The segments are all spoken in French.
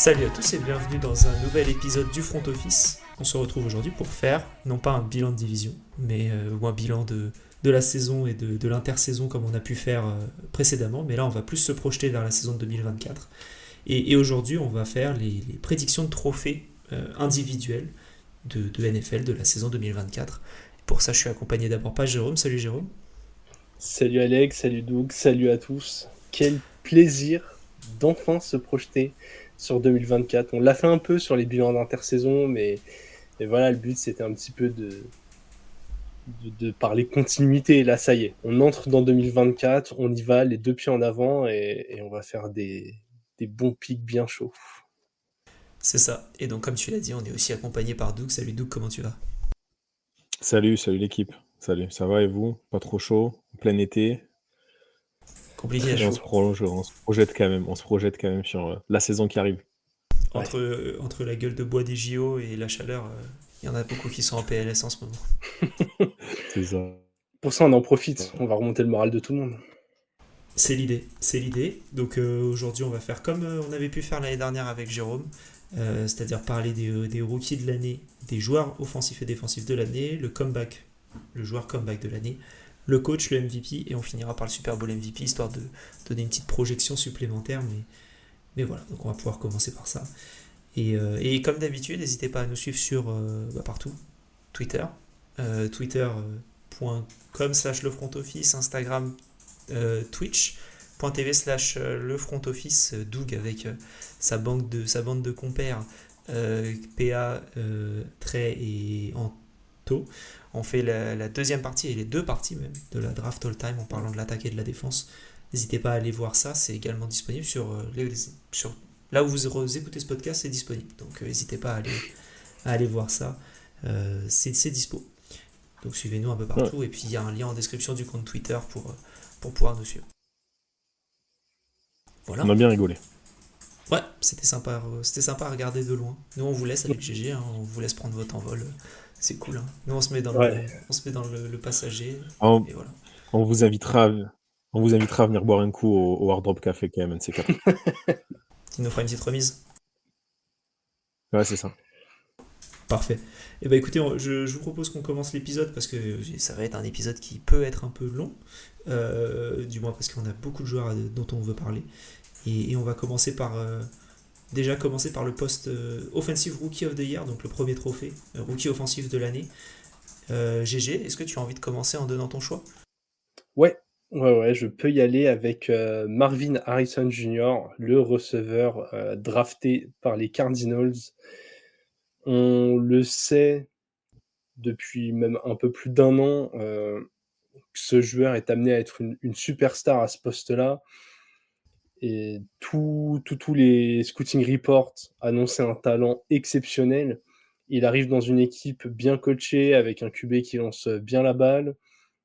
Salut à tous et bienvenue dans un nouvel épisode du Front Office. On se retrouve aujourd'hui pour faire, non pas un bilan de division, mais ou un bilan de la saison et de l'intersaison comme on a pu faire précédemment, mais là on va plus se projeter vers la saison de 2024. Et aujourd'hui on va faire les prédictions de trophées individuels de NFL de la saison 2024. Pour ça je suis accompagné d'abord par Jérôme. Salut Jérôme. Salut Alex, salut Doug, salut à tous. Quel plaisir d'enfin se projeter sur 2024. On l'a fait un peu sur les bilans d'intersaison, mais voilà, le but c'était un petit peu de parler continuité. Là, ça y est, on entre dans 2024, on y va, les deux pieds en avant, et on va faire des bons pics bien chauds. C'est ça. Et donc comme tu l'as dit, on est aussi accompagné par Doug. Salut Doug, comment tu vas? Salut l'équipe. Salut, ça va et vous? Pas trop chaud, en plein été, Compliqué à Très et chaud. chaud. on se projette quand même sur la saison qui arrive. Ouais. Entre la gueule de bois des JO et la chaleur, il y en a beaucoup qui sont en PLS en ce moment. C'est ça. Pour ça, on en profite, on va remonter le moral de tout le monde. C'est l'idée, c'est l'idée. Donc aujourd'hui, on va faire comme on avait pu faire l'année dernière avec Jérôme, c'est-à-dire parler des rookies de l'année, des joueurs offensifs et défensifs de l'année, le comeback, le joueur comeback de l'année, le coach, le MVP, et on finira par le Super Bowl MVP, histoire de donner une petite projection supplémentaire. Mais voilà, donc on va pouvoir commencer par ça. Et comme d'habitude, n'hésitez pas à nous suivre sur partout. Twitter, twitter.com/slash le front office, Instagram, twitch.tv slash le front office, Doug avec sa bande de compères, PA, Trey et Anto. On fait la deuxième partie et les deux parties même de la draft all time en parlant de l'attaque et de la défense. N'hésitez pas à aller voir ça, c'est également disponible sur là où vous écoutez ce podcast, c'est disponible. Donc n'hésitez pas à aller voir ça. C'est dispo. Donc suivez-nous un peu Ouais, partout. Et puis il y a un lien en description du compte Twitter pour pouvoir nous suivre. on Voilà. a bien rigolé. Ouais, c'était sympa à regarder de loin. Nous on vous laisse avec GG, hein, on vous laisse prendre votre envol. C'est cool. Hein. Nous Ouais. on se met dans le passager. On, Et voilà. on vous invitera, on vous invitera à venir boire un coup au Hard Drop Café quand même, un de ces quatre. Tu nous fera une petite remise. Ouais, c'est ça. Parfait. Et bah écoutez, je vous propose qu'on commence l'épisode parce que ça va être un épisode qui peut être un peu long. Du moins parce qu'on a beaucoup de joueurs dont on veut parler. Et on va commencer par déjà commencer par le poste Offensive Rookie of the Year, donc le premier trophée, Rookie offensif de l'année. GG, est-ce que tu as envie de commencer en donnant ton choix? Ouais, ouais, je peux y aller avec, Marvin Harrison Jr., le receveur, drafté par les Cardinals. On le sait depuis même un peu plus d'un an, que ce joueur est amené à être une superstar à ce poste-là, et tous les scouting reports annonçaient un talent exceptionnel. Il arrive dans une équipe bien coachée avec un QB qui lance bien la balle,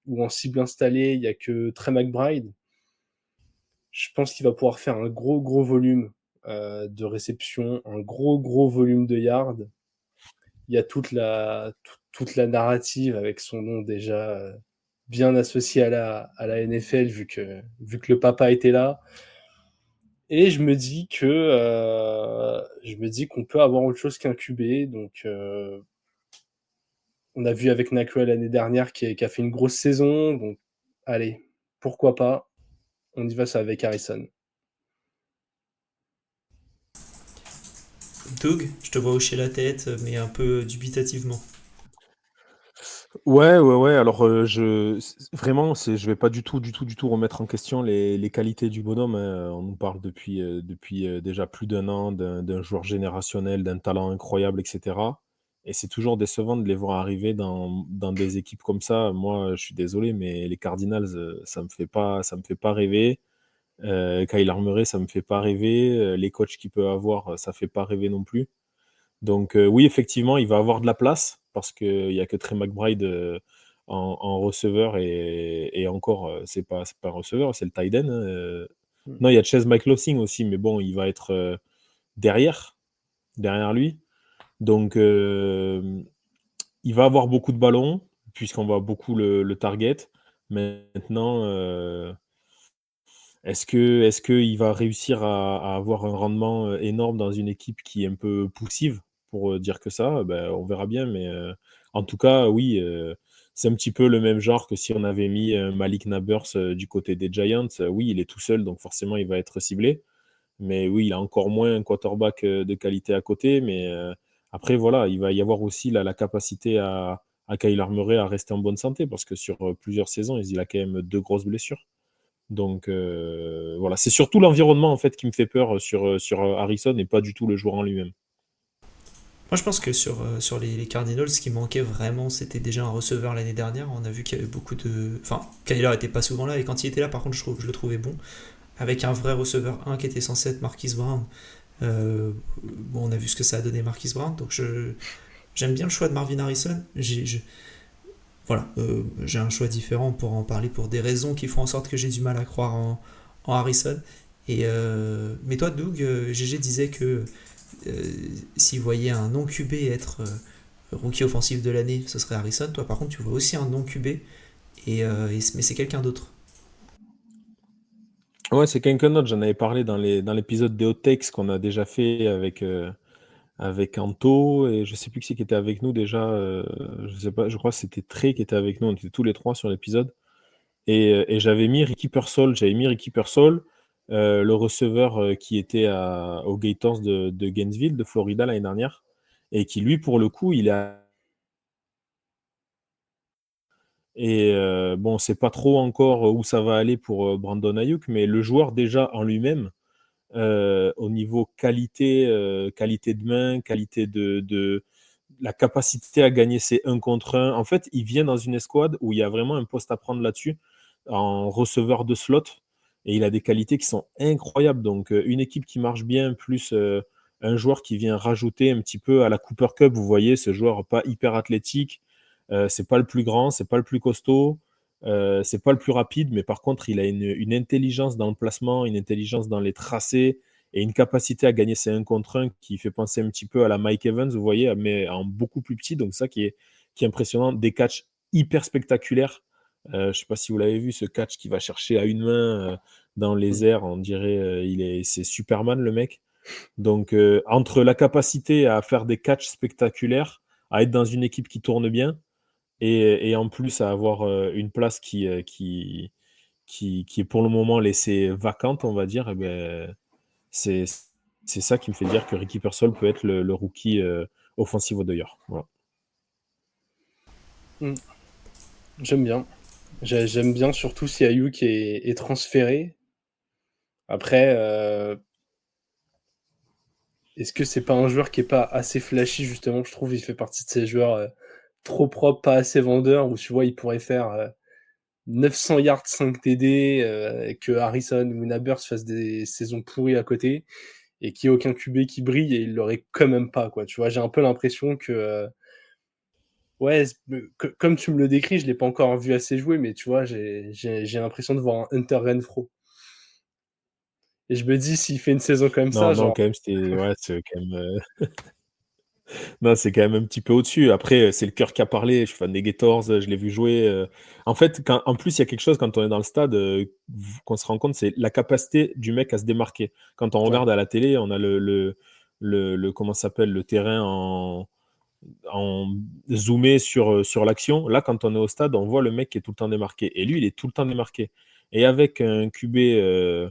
ou en cible installée, il y a que Trey McBride. Je pense qu'il va pouvoir faire un gros volume de réception, un gros volume de yards. Il y a toute la narrative avec son nom déjà bien associé à la NFL vu que le papa était là. Et je me dis qu'on peut avoir autre chose qu'un QB. Donc on a vu avec Nakua l'année dernière qui a fait une grosse saison. Donc allez, pourquoi pas. On y va ça avec Harrison. Doug, je te vois hocher la tête, mais un peu dubitativement. Ouais. Alors, vraiment, je vais pas du tout remettre en question les qualités du bonhomme, hein. On nous parle depuis déjà plus d'un an d'un joueur générationnel, d'un talent incroyable, etc. Et c'est toujours décevant de les voir arriver dans des équipes comme ça. Moi, je suis désolé, mais les Cardinals, ça me fait pas rêver. Kyler Murray, ça me fait pas rêver. Les coachs qu'il peut avoir, ça fait pas rêver non plus. Donc oui, effectivement, il va avoir de la place parce qu'il n'y a que Trey McBride en receveur et encore, c'est pas un receveur, c'est le tight end, hein. Non, il y a Chase McLaughlin aussi, mais bon, il va être derrière, derrière lui. Donc il va avoir beaucoup de ballons puisqu'on va beaucoup le target. Maintenant, Est-ce qu'il va réussir à avoir un rendement énorme dans une équipe qui est un peu poussive, pour dire que ça? Ben, on verra bien, mais en tout cas, oui, c'est un petit peu le même genre que si on avait mis Malik Nabers du côté des Giants. Oui, il est tout seul, donc forcément, il va être ciblé. Mais oui, il a encore moins un quarterback de qualité à côté. Mais après, voilà, il va y avoir aussi la capacité à Kyler Murray à rester en bonne santé, parce que sur plusieurs saisons, il a quand même 2 grosses blessures. Donc voilà, c'est surtout l'environnement en fait qui me fait peur sur Harrison et pas du tout le joueur en lui-même. Moi, je pense que sur les Cardinals, ce qui manquait vraiment, c'était déjà un receveur l'année dernière. On a vu qu'il y avait beaucoup de. Enfin, Kyler était pas souvent là, et quand il était là, par contre, je le trouvais bon. Avec un vrai receveur 1 qui était censé être Marquise Brown. Bon, on a vu ce que ça a donné Marquise Brown, donc j'aime bien le choix de Marvin Harrison. Voilà, j'ai un choix différent pour en parler pour des raisons qui font en sorte que j'ai du mal à croire en Harrison. Mais toi, Doug, GG disait que euh, s'il voyait un non QB être rookie offensif de l'année, ce serait Harrison. Toi, par contre, tu vois aussi un non QB, mais c'est quelqu'un d'autre. Ouais, c'est quelqu'un d'autre. J'en avais parlé dans l'épisode des Hot Takes qu'on a déjà fait avec Anto, et je sais plus qui c'est qui était avec nous déjà. Je sais pas, je crois que c'était Trey qui était avec nous. On était tous les trois sur l'épisode. Et j'avais mis Ricky Pearsall. Le receveur qui était aux Gators de Gainesville, de Florida l'année dernière, et qui lui, pour le coup, il a. Et bon, c'est pas trop encore où ça va aller pour Brandon Ayuk, mais le joueur déjà en lui-même, au niveau qualité de main, qualité de la capacité à gagner ses 1 contre 1. En fait, il vient dans une escouade où il y a vraiment un poste à prendre là-dessus, en receveur de slot, et il a des qualités qui sont incroyables. Donc, une équipe qui marche bien, plus un joueur qui vient rajouter un petit peu à la Cooper Cup, vous voyez, ce joueur pas hyper athlétique, c'est pas le plus grand, c'est pas le plus costaud, c'est pas le plus rapide, mais par contre, il a une intelligence dans le placement, une intelligence dans les tracés et une capacité à gagner ses 1 contre 1 qui fait penser un petit peu à la Mike Evans, vous voyez, mais en beaucoup plus petit. Donc, ça qui est impressionnant. Des catchs hyper spectaculaires. Je ne sais pas si vous l'avez vu, ce catch qui va chercher à une main dans les airs. On dirait c'est Superman, le mec. Donc, entre la capacité à faire des catchs spectaculaires, à être dans une équipe qui tourne bien, et en plus à avoir une place qui est pour le moment laissée vacante, on va dire, eh ben, c'est c'est ça qui me fait dire que Ricky Pearsall peut être le rookie offensive of the year. Voilà. Mm. J'aime bien. J'aime bien surtout si Ayuk est transféré. Après, est-ce que c'est pas un joueur qui est pas assez flashy, justement? Je trouve il fait partie de ces joueurs trop propres, pas assez vendeurs, où tu vois, il pourrait faire 900 yards, 5 TD, et que Harrison ou Nabers fassent des saisons pourries à côté, et qu'il n'y ait aucun QB qui brille, et il l'aurait quand même pas, quoi. Tu vois, j'ai un peu l'impression que, ouais, comme tu me le décris, je l'ai pas encore vu assez jouer, mais tu vois, j'ai l'impression de voir un Hunter Renfro. Et je me dis, s'il fait une saison comme ça, Non, non, genre, quand même, c'est quand même, non, c'est quand même un petit peu au-dessus. Après, c'est le cœur qui a parlé. Je suis fan des Gators, je l'ai vu jouer. En fait, en plus, il y a quelque chose quand on est dans le stade qu'on se rend compte, c'est la capacité du mec à se démarquer. Quand on ouais. regarde à la télé, on a comment ça s'appelle, le terrain en zoomé sur l'action. Là, quand on est au stade, on voit le mec qui est tout le temps démarqué. Et lui, il est tout le temps démarqué. Et avec un QB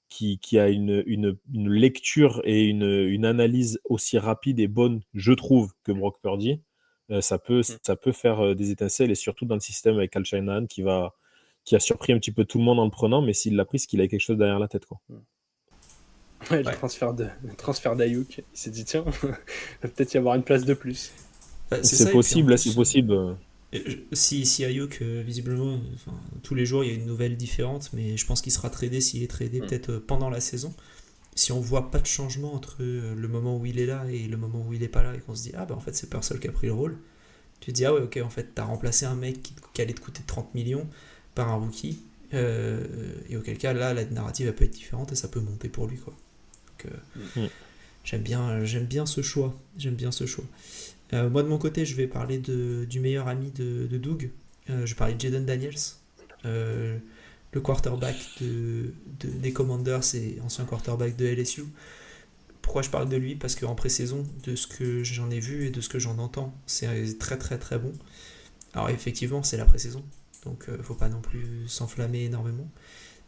qui a une lecture et une analyse aussi rapide et bonne, je trouve, que Brock Purdy, Mm. ça peut faire des étincelles, et surtout dans le système avec Al Shanahan qui a surpris un petit peu tout le monde en le prenant, mais s'il l'a pris, c'est qu'il a quelque chose derrière la tête, quoi. Ouais, Ouais. le transfert d'Ayuk, il s'est dit, tiens, il va peut-être y avoir une place de plus. Bah, c'est C'est ça, et puis en possible, c'est plus, possible. si Ayuk, visiblement, enfin, tous les jours il y a une nouvelle différente, mais je pense qu'il sera tradé s'il est tradé Mm. peut-être pendant la saison. Si on voit pas de changement entre le moment où il est là et le moment où il est pas là, et qu'on se dit, ah bah en fait c'est Purcell qui a pris le rôle, tu te dis, ah ouais, ok, en fait t'as remplacé un mec qui allait te coûter 30 millions par un rookie, et auquel cas là la narrative elle peut être différente et ça peut monter pour lui, quoi. Donc, Mm. j'aime bien ce choix. J'aime bien ce choix. Moi de mon côté, je vais parler du meilleur ami de Doug. Je vais parler de Jaden Daniels. Euh, le quarterback des Commanders et ancien quarterback de LSU. Pourquoi je parle de lui? Parce qu'en pré-saison, de ce que j'en ai vu et de ce que j'en entends, c'est très très très bon. Alors effectivement, c'est la pré-saison, donc faut pas non plus s'enflammer énormément.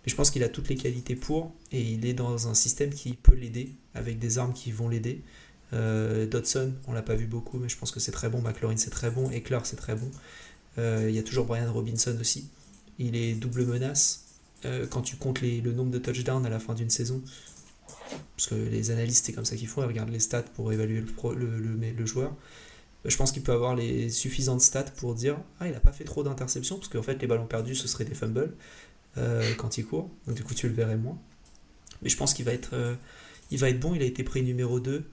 Mais je pense qu'il a toutes les qualités pour, et il est dans un système qui peut l'aider, avec des armes qui vont l'aider. Dodson, on l'a pas vu beaucoup, mais je pense que c'est très bon. McLaurin, c'est très bon. Eckler, c'est très bon. Il y a toujours Brian Robinson aussi. Il est double menace. Quand tu comptes le nombre de touchdowns à la fin d'une saison, parce que les analystes, c'est comme ça qu'ils font, ils regardent les stats pour évaluer le joueur. Je pense qu'il peut avoir les suffisantes stats pour dire ah, il n'a pas fait trop d'interceptions, parce qu'en fait, les ballons perdus, ce serait des fumbles quand il court. Donc, du coup, tu le verrais moins. Mais je pense il va être bon. Il a été pris numéro 2.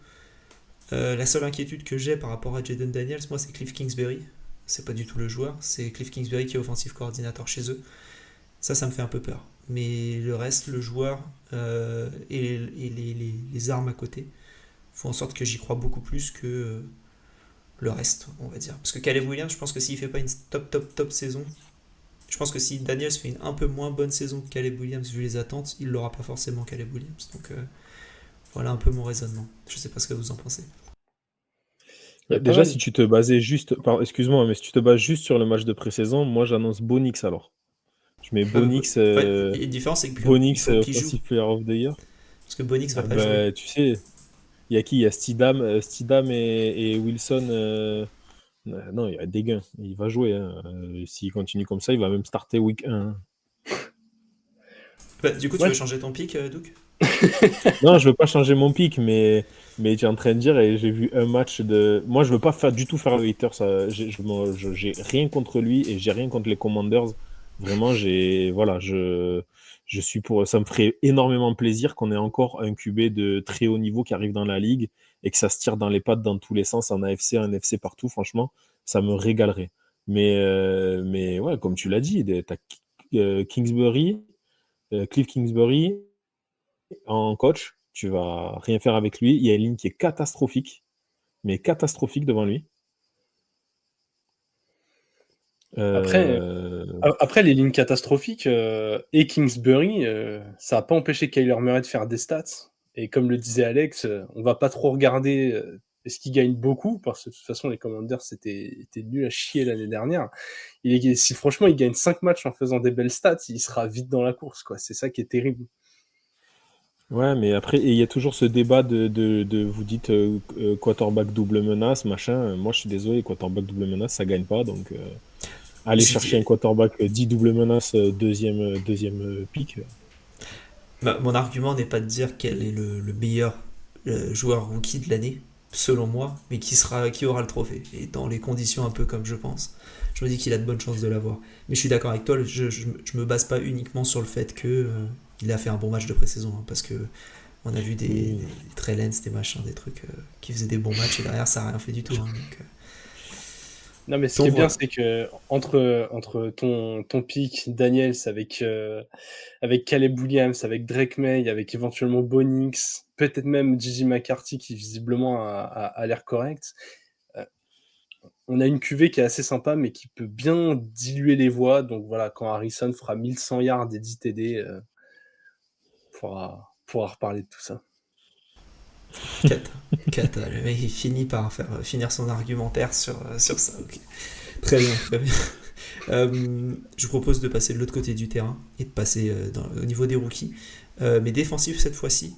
La seule inquiétude que j'ai par rapport à Jaden Daniels, moi, c'est Cliff Kingsbury. C'est pas du tout le joueur, c'est Cliff Kingsbury qui est offensive coordinator chez eux. Ça me fait un peu peur. Mais le reste, le joueur et les armes à côté font en sorte que j'y crois beaucoup plus que le reste, on va dire. Parce que Caleb Williams, je pense que s'il fait pas une top saison, je pense que si Daniels fait une un peu moins bonne saison que Caleb Williams vu les attentes, il l'aura pas forcément Caleb Williams. Donc voilà un peu mon raisonnement. Je sais pas ce que vous en pensez. Il y a pas Déjà, mal. si tu te basais juste, excuse-moi, mais si tu te bases juste sur le match de pré-saison, moi j'annonce Bonix alors. Je mets Bonix, En fait, la différence, c'est qu'il Bonix faut qu'il joue. Offensive Player of the Year. Parce que Bonix va Ah pas jouer. bah, tu sais, il y a qui? Il y a Stidham et Wilson. Non, il y a des gains. Il va jouer, hein. S'il continue comme ça, il va même starter week 1, hein. Bah, du coup, tu Ouais, veux changer ton pick, Doug? Non, je veux pas changer mon pick, mais tu es en train de dire, et j'ai vu un match de. Moi, je veux pas du tout faire le hater. Ça, j'ai rien contre lui et j'ai rien contre les Commanders. Vraiment, voilà, je suis pour. Ça me ferait énormément plaisir qu'on ait encore un QB de très haut niveau qui arrive dans la ligue et que ça se tire dans les pattes dans tous les sens, en AFC, en NFC, partout. Franchement, ça me régalerait. Mais ouais, comme tu l'as dit, t'as Kingsbury, Cliff Kingsbury en coach, tu vas rien faire avec lui. Il y a une ligne qui est catastrophique, mais catastrophique devant lui. après, Euh, après les lignes catastrophiques et Kingsbury, ça n'a pas empêché Kyler Murray de faire des stats. Et comme le disait Alex, on va pas trop regarder est-ce qu'il gagne beaucoup, parce que de toute façon, les Commanders étaient nuls à chier l'année dernière. Si franchement il gagne 5 matchs en faisant des belles stats, il sera vite dans la course, quoi. C'est ça qui est terrible. ouais, mais après, il y a toujours ce débat vous dites quarterback double menace, machin. Moi, je suis désolé, quarterback double menace, ça gagne pas. Donc, aller Je chercher un dis, quarterback 10 double menace, deuxième pick. mon argument n'est pas de dire quel est le meilleur joueur rookie de l'année, selon moi, mais qui aura le trophée. Et dans les conditions un peu comme je pense, je me dis qu'il a de bonnes chances de l'avoir. Mais je suis d'accord avec toi, je me base pas uniquement sur le fait que il a fait un bon match de pré-saison, hein, parce que on a vu Oui. des Trey Lance, des machins, des trucs qui faisaient des bons matchs et derrière ça a rien fait du tout, hein, Non, mais ce qui donc est bien, voilà. c'est que entre ton pick Daniels avec Caleb Williams, avec Drake May, avec éventuellement Bonix, peut-être même Gigi McCarthy qui visiblement a l'air correct. On a une QV qui est assez sympa, mais qui peut bien diluer les voix. Donc voilà, quand Harrison fera 1100 yards et 10 TD, pourra reparler de tout ça. Cata. Cata. Le mec il finit par finir son argumentaire sur ça. Ok. Très bien, très bien. Je vous propose de passer de l'autre côté du terrain et de passer au niveau des rookies. Mais défensif cette fois-ci.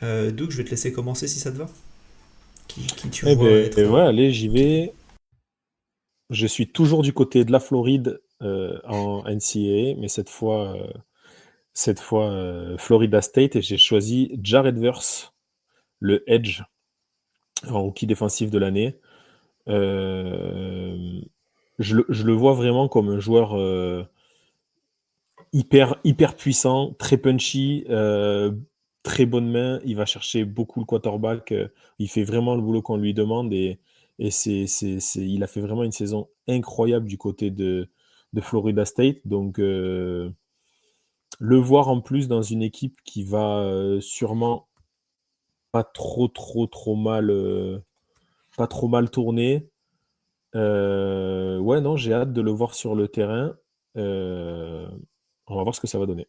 Doug, je vais te laisser commencer si ça te va. Qui tu Eh vois ben être. ouais, allez, j'y vais. Je suis toujours du côté de la Floride en NCAA, mais cette fois Florida State, et j'ai choisi Jared Verse, le edge en rookie défensif de l'année. Euh, je le vois vraiment comme un joueur hyper puissant, très punchy, très bonne main. Il va chercher beaucoup le quarterback. Il fait vraiment le boulot qu'on lui demande, et il a fait vraiment une saison incroyable du côté de Florida State. Donc, le voir en plus dans une équipe qui va sûrement pas pas trop mal tourner. Ouais, non, j'ai hâte de le voir sur le terrain. Euh, On va voir ce que ça va donner.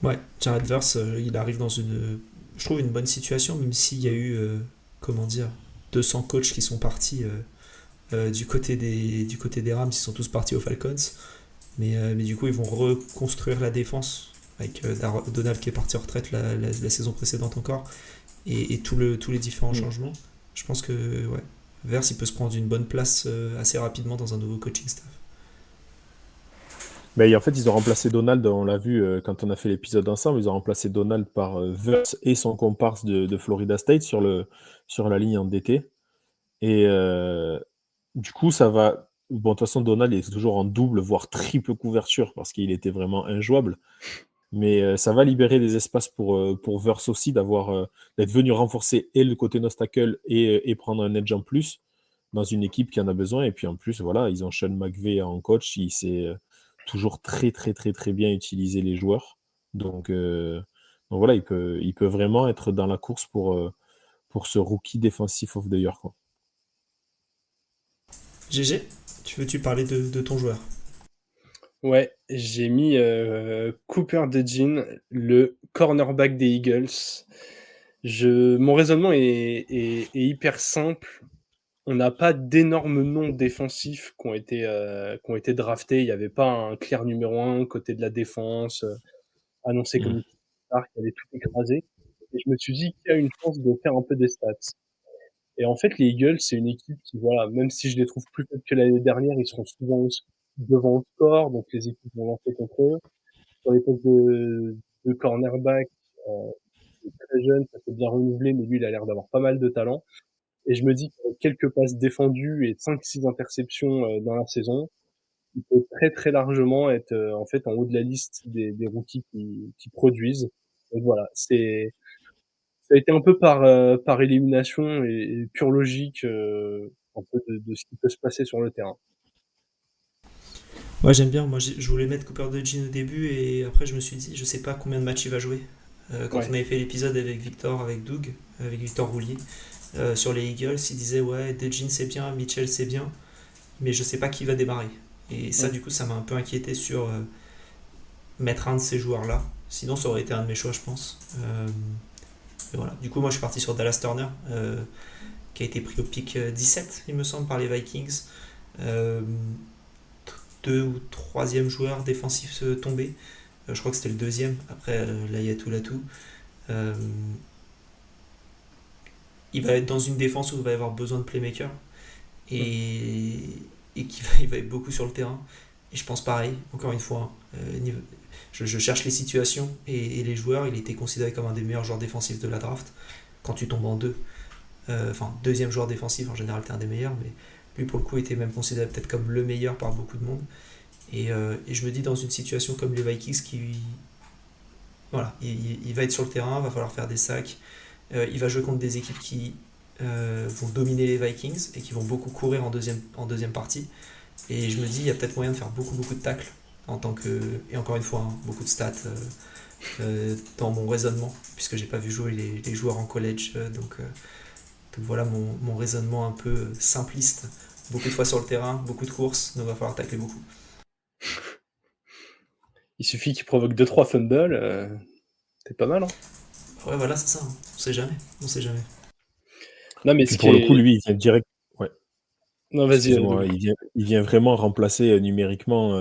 Ouais, Jared Verse, il arrive dans je trouve une bonne situation, même s'il y a eu, comment dire, 200 coachs qui sont partis du côté des Rams, ils sont tous partis aux Falcons. Mais du coup, ils vont reconstruire la défense avec Donald qui est parti en retraite la saison précédente encore et tous les différents Mm. changements. Je pense que ouais, Verse, il peut se prendre une bonne place assez rapidement dans un nouveau coaching staff. Mais en fait, ils ont remplacé Donald, on l'a vu quand on a fait l'épisode ensemble, ils ont remplacé Donald par Verse et son comparse de Florida State sur la ligne en DT. Et du coup, ça va. Bon, de toute façon, Donald est toujours en double, voire triple couverture parce qu'il était vraiment injouable. Mais ça va libérer des espaces pour Verse aussi, d'être venu renforcer et le côté no-tackle et prendre un edge en plus dans une équipe qui en a besoin. Et puis en plus, voilà, ils ont Sean McVay en coach, il sait toujours très, très, très, très bien utiliser les joueurs. Donc voilà, il peut vraiment être dans la course pour ce rookie defensive of the year, quoi. GG, tu parler de ton joueur? Ouais, j'ai mis Cooper DeJean, le cornerback des Eagles. Mon raisonnement est hyper simple. On n'a pas d'énormes noms défensifs qui ont été draftés. Il n'y avait pas un clair numéro 1 côté de la défense, annoncé comme Mm. une star qui allait tout écraser. Et je me suis dit qu'il y a une chance de faire un peu des stats. Et en fait, les Eagles, c'est une équipe qui, voilà, même si je les trouve plus faibles que l'année dernière, ils seront souvent devant au score, donc les équipes vont lancer contre eux. Sur les postes de cornerback, euh, il est très jeune, ça s'est bien renouvelé, mais lui, il a l'air d'avoir pas mal de talent. Et je me dis qu'avec quelques passes défendues et 5-6 interceptions dans la saison, il peut très très largement être en fait en haut de la liste des rookies qui produisent. Donc voilà, ça a été un peu par élimination et pure logique un peu de ce qui peut se passer sur le terrain. Ouais, j'aime bien. Moi, je voulais mettre Cooper DeJean au début et après, je me suis dit, je sais pas combien de matchs il va jouer. Quand on Ouais. avait fait l'épisode avec Victor, avec Doug, avec Victor Roulier, sur les Eagles, il disait ouais, DeJean c'est bien, Mitchell c'est bien, mais je sais pas qui va démarrer. Et ça, Mm. du coup, ça m'a un peu inquiété sur mettre un de ces joueurs-là. Sinon, ça aurait été un de mes choix, je pense. Et voilà. Du coup, moi, je suis parti sur Dallas Turner, qui a été pris au pick 17, il me semble, par les Vikings. Euh, Deux ou troisième joueur défensif tombé. Je crois que c'était le deuxième. Après, là, il y a tout là tout. Euh, il va être dans une défense où il va y avoir besoin de playmaker Mm. et, il va être beaucoup sur le terrain. Et je pense pareil, encore une fois, je cherche les situations et les joueurs. Il était considéré comme un des meilleurs joueurs défensifs de la draft. Quand tu tombes en deux, enfin deuxième joueur défensif, en général, tu es un des meilleurs, mais lui pour le coup était même considéré peut-être comme le meilleur par beaucoup de monde. Et je me dis dans une situation comme les Vikings qui voilà, il va être sur le terrain, va falloir faire des sacs. Il va jouer contre des équipes qui vont dominer les Vikings et qui vont beaucoup courir en deuxième partie. Et je me dis, il y a peut-être moyen de faire beaucoup, beaucoup de tacles en tant que. Et encore une fois, hein, beaucoup de stats dans mon raisonnement, puisque j'ai pas vu jouer les joueurs en college. Donc voilà mon raisonnement un peu simpliste. Beaucoup de fois sur le terrain, beaucoup de courses, donc il va falloir tacler beaucoup. Il suffit qu'il provoque 2-3 fumbles, c'est pas mal. Hein. Ouais, voilà, c'est ça. Hein. On sait jamais. On sait jamais. Non, Et mais puis ce qui pour le coup, est. lui, il vient direct. Ouais, Non, vas-y, excuse-moi, Doug. il vient vraiment remplacer numériquement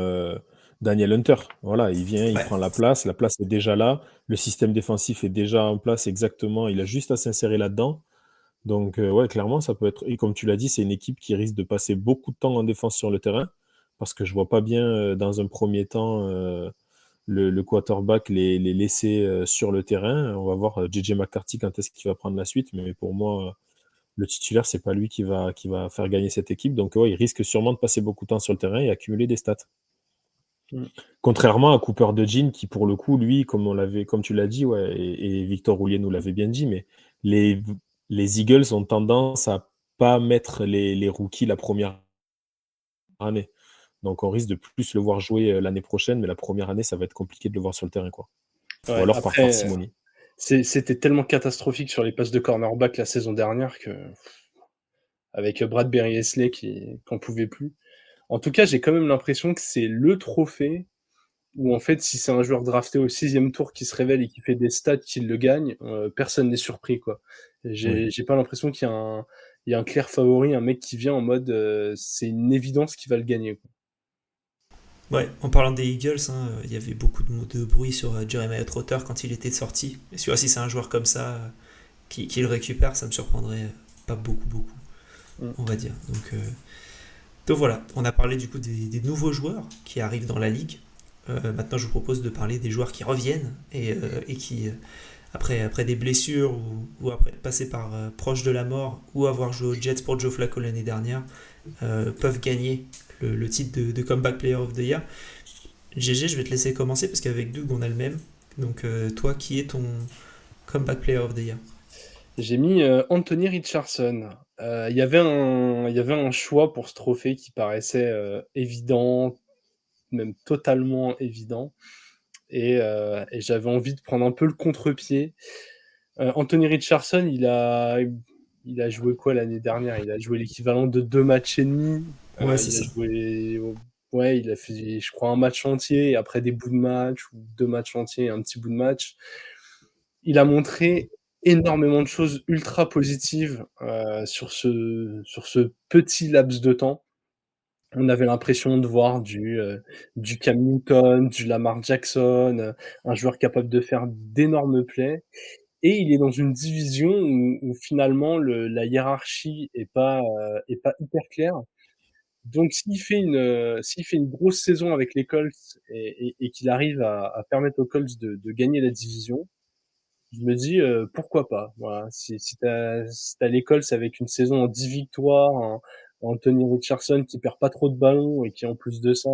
Daniel Hunter. Voilà, il vient, il Ouais. prend la place est déjà là, le système défensif est déjà en place exactement, il a juste à s'insérer là-dedans. Donc, ouais, clairement, ça peut être. Et comme tu l'as dit, c'est une équipe qui risque de passer beaucoup de temps en défense sur le terrain, parce que je vois pas bien, dans un premier temps, le quarterback les laisser sur le terrain. On va voir JJ McCarthy quand est-ce qu'il va prendre la suite, mais pour moi, le titulaire, c'est pas lui qui va faire gagner cette équipe. Donc, ouais, il risque sûrement de passer beaucoup de temps sur le terrain et accumuler des stats. Mm. Contrairement à Cooper DeJean, qui pour le coup, lui, comme tu l'as dit, ouais, et Victor Roulier nous l'avait bien dit, mais les, les Eagles ont tendance à pas mettre les rookies la première année. Donc on risque de plus le voir jouer l'année prochaine, mais la première année, ça va être compliqué de le voir sur le terrain, quoi. Ou Ouais, alors par après, parcimonie. c'était tellement catastrophique sur les postes de cornerback la saison dernière que avec Bradbury Hesley qui n'en pouvait plus. En tout cas, j'ai quand même l'impression que c'est le trophée où, en fait, si c'est un joueur drafté au 6e tour qui se révèle et qui fait des stats qui le gagne, personne n'est surpris, quoi. Oui. J'ai pas l'impression qu'il y a un clair favori, un mec qui vient en mode, c'est une évidence qu'il va le gagner, quoi. Ouais, en parlant des Eagles, hein, il y avait beaucoup de bruit sur Jeremiah Trotter quand il était sorti. Et si c'est un joueur comme ça qui le récupère, ça me surprendrait pas beaucoup, Mmh. on va dire. Donc voilà, on a parlé du coup des nouveaux joueurs qui arrivent dans la ligue. Maintenant, je vous propose de parler des joueurs qui reviennent et qui, après des blessures ou après passer par proche de la mort ou avoir joué aux Jets pour Joe Flacco l'année dernière, peuvent gagner le titre de Comeback Player of the Year. GG, je vais te laisser commencer parce qu'avec Doug, on a le même. Donc, toi, qui est ton Comeback Player of the Year? J'ai mis, Anthony Richardson. Il y avait un choix pour ce trophée qui paraissait, évident, même totalement évident et j'avais envie de prendre un peu le contre-pied. Anthony Richardson, il a joué quoi l'année dernière? Il a joué l'équivalent de 2 matchs et demi. Ouais, c'est Il a ça. joué ouais, il a fait, je crois, un match entier et après des bouts de match ou 2 matchs entiers et un petit bout de match. Il a montré énormément de choses ultra positives, sur ce petit laps de temps. On avait l'impression de voir du Cam Newton, du Lamar Jackson, un joueur capable de faire d'énormes plays et il est dans une division où finalement la hiérarchie est pas hyper claire. Donc s'il fait une grosse saison avec les Colts et qu'il arrive à permettre aux Colts de gagner la division, je me dis, pourquoi pas? Voilà, si tu as les Colts avec une saison en 10 victoires, un Anthony Richardson qui perd pas trop de ballons et qui en plus de ça,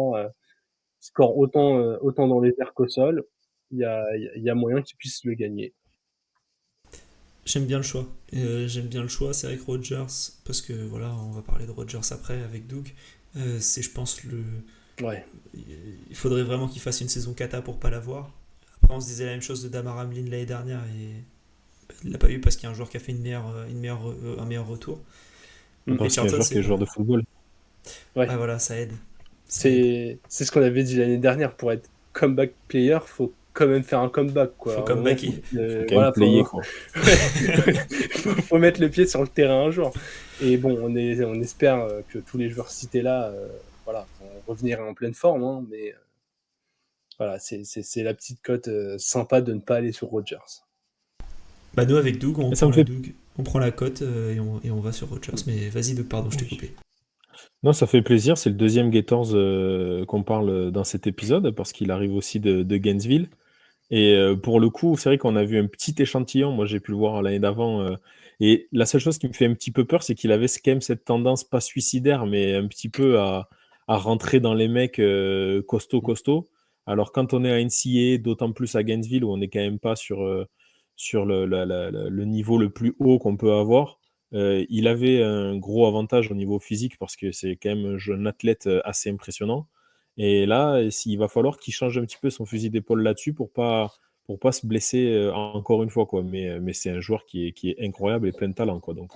score autant dans les airs qu'au sol, il y a moyen qu'il puisse le gagner. J'aime bien le choix. J'aime bien le choix. C'est avec Rodgers, parce que voilà, on va parler de Rodgers après avec Doug. C'est, je pense, Ouais. il faudrait vraiment qu'il fasse une saison cata pour pas l'avoir. Après, on se disait la même chose de Damar Hamlin l'année dernière et il l'a pas eu parce qu'il y a un joueur qui a fait un meilleur retour. Mmh. Parce qu'il y a un Richardson, joueur qui c'est est joueur pareil. de football. Ouais, Ouais. voilà, ça aide. Ça aide. C'est ce qu'on avait dit l'année dernière, pour être comeback player, faut quand même faire un comeback, quoi. À Faut un moment, comebacker. Faut quand même voilà, player, quoi. faut mettre le pied sur le terrain un jour. Et bon, on espère que tous les joueurs cités là, voilà, vont revenir en pleine forme, hein, mais voilà, c'est la petite cote sympa de ne pas aller sur Rodgers. Bah nous avec Doug, Et ça me fait on prend la cote et on va sur Rodgers. Mais vas-y Doug, pardon, je t'ai oui. coupé. Non, ça fait plaisir. C'est le deuxième Gators qu'on parle dans cet épisode parce qu'il arrive aussi de Gainesville. Et pour le coup, c'est vrai qu'on a vu un petit échantillon. Moi, j'ai pu le voir l'année d'avant. Et la seule chose qui me fait un petit peu peur, c'est qu'il avait quand même cette tendance, pas suicidaire, mais un petit peu à rentrer dans les mecs costauds. Alors, quand on est à NCAA, d'autant plus à Gainesville, où on n'est quand même pas sur le niveau le plus haut qu'on peut avoir, il avait un gros avantage au niveau physique parce que c'est quand même un jeune athlète assez impressionnant. Et là, il va falloir qu'il change un petit peu son fusil d'épaule là-dessus pour pas se blesser encore une fois, quoi. Mais c'est un joueur qui est incroyable et plein de talent, quoi. Donc,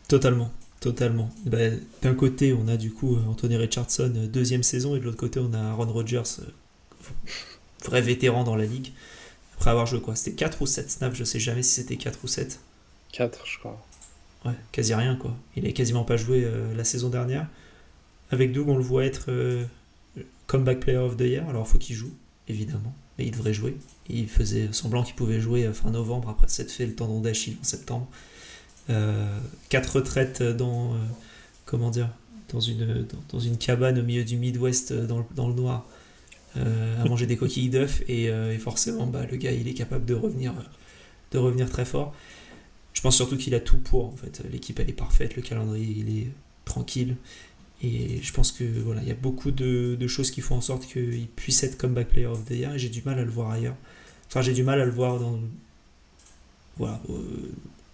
Totalement, totalement. Bah, d'un côté, on a du coup Anthony Richardson, deuxième saison, et de l'autre côté, on a Aaron Rodgers, vrai vétéran dans la ligue. Après avoir joué quoi? C'était 4 ou 7 snaps, je sais jamais si c'était 4 ou 7. 4, je crois. Ouais, quasi rien quoi. Il a quasiment pas joué la saison dernière. Avec Doug, on le voit être comeback player of the year. Alors il faut qu'il joue, évidemment. Mais il devrait jouer. Il faisait semblant qu'il pouvait jouer fin novembre après s'être fait le tendon d'Achille en septembre. 4 retraites comment dire, dans une cabane au milieu du Midwest dans le noir à manger des coquilles d'œufs et forcément bah, le gars il est capable de revenir très fort. Je pense surtout qu'il a tout pour en fait. L'équipe elle est parfaite, le calendrier il est tranquille et je pense que voilà il y a beaucoup de choses qui font en sorte qu'il puisse être comeback player of the year et j'ai du mal à le voir ailleurs. Enfin j'ai du mal à le voir dans voilà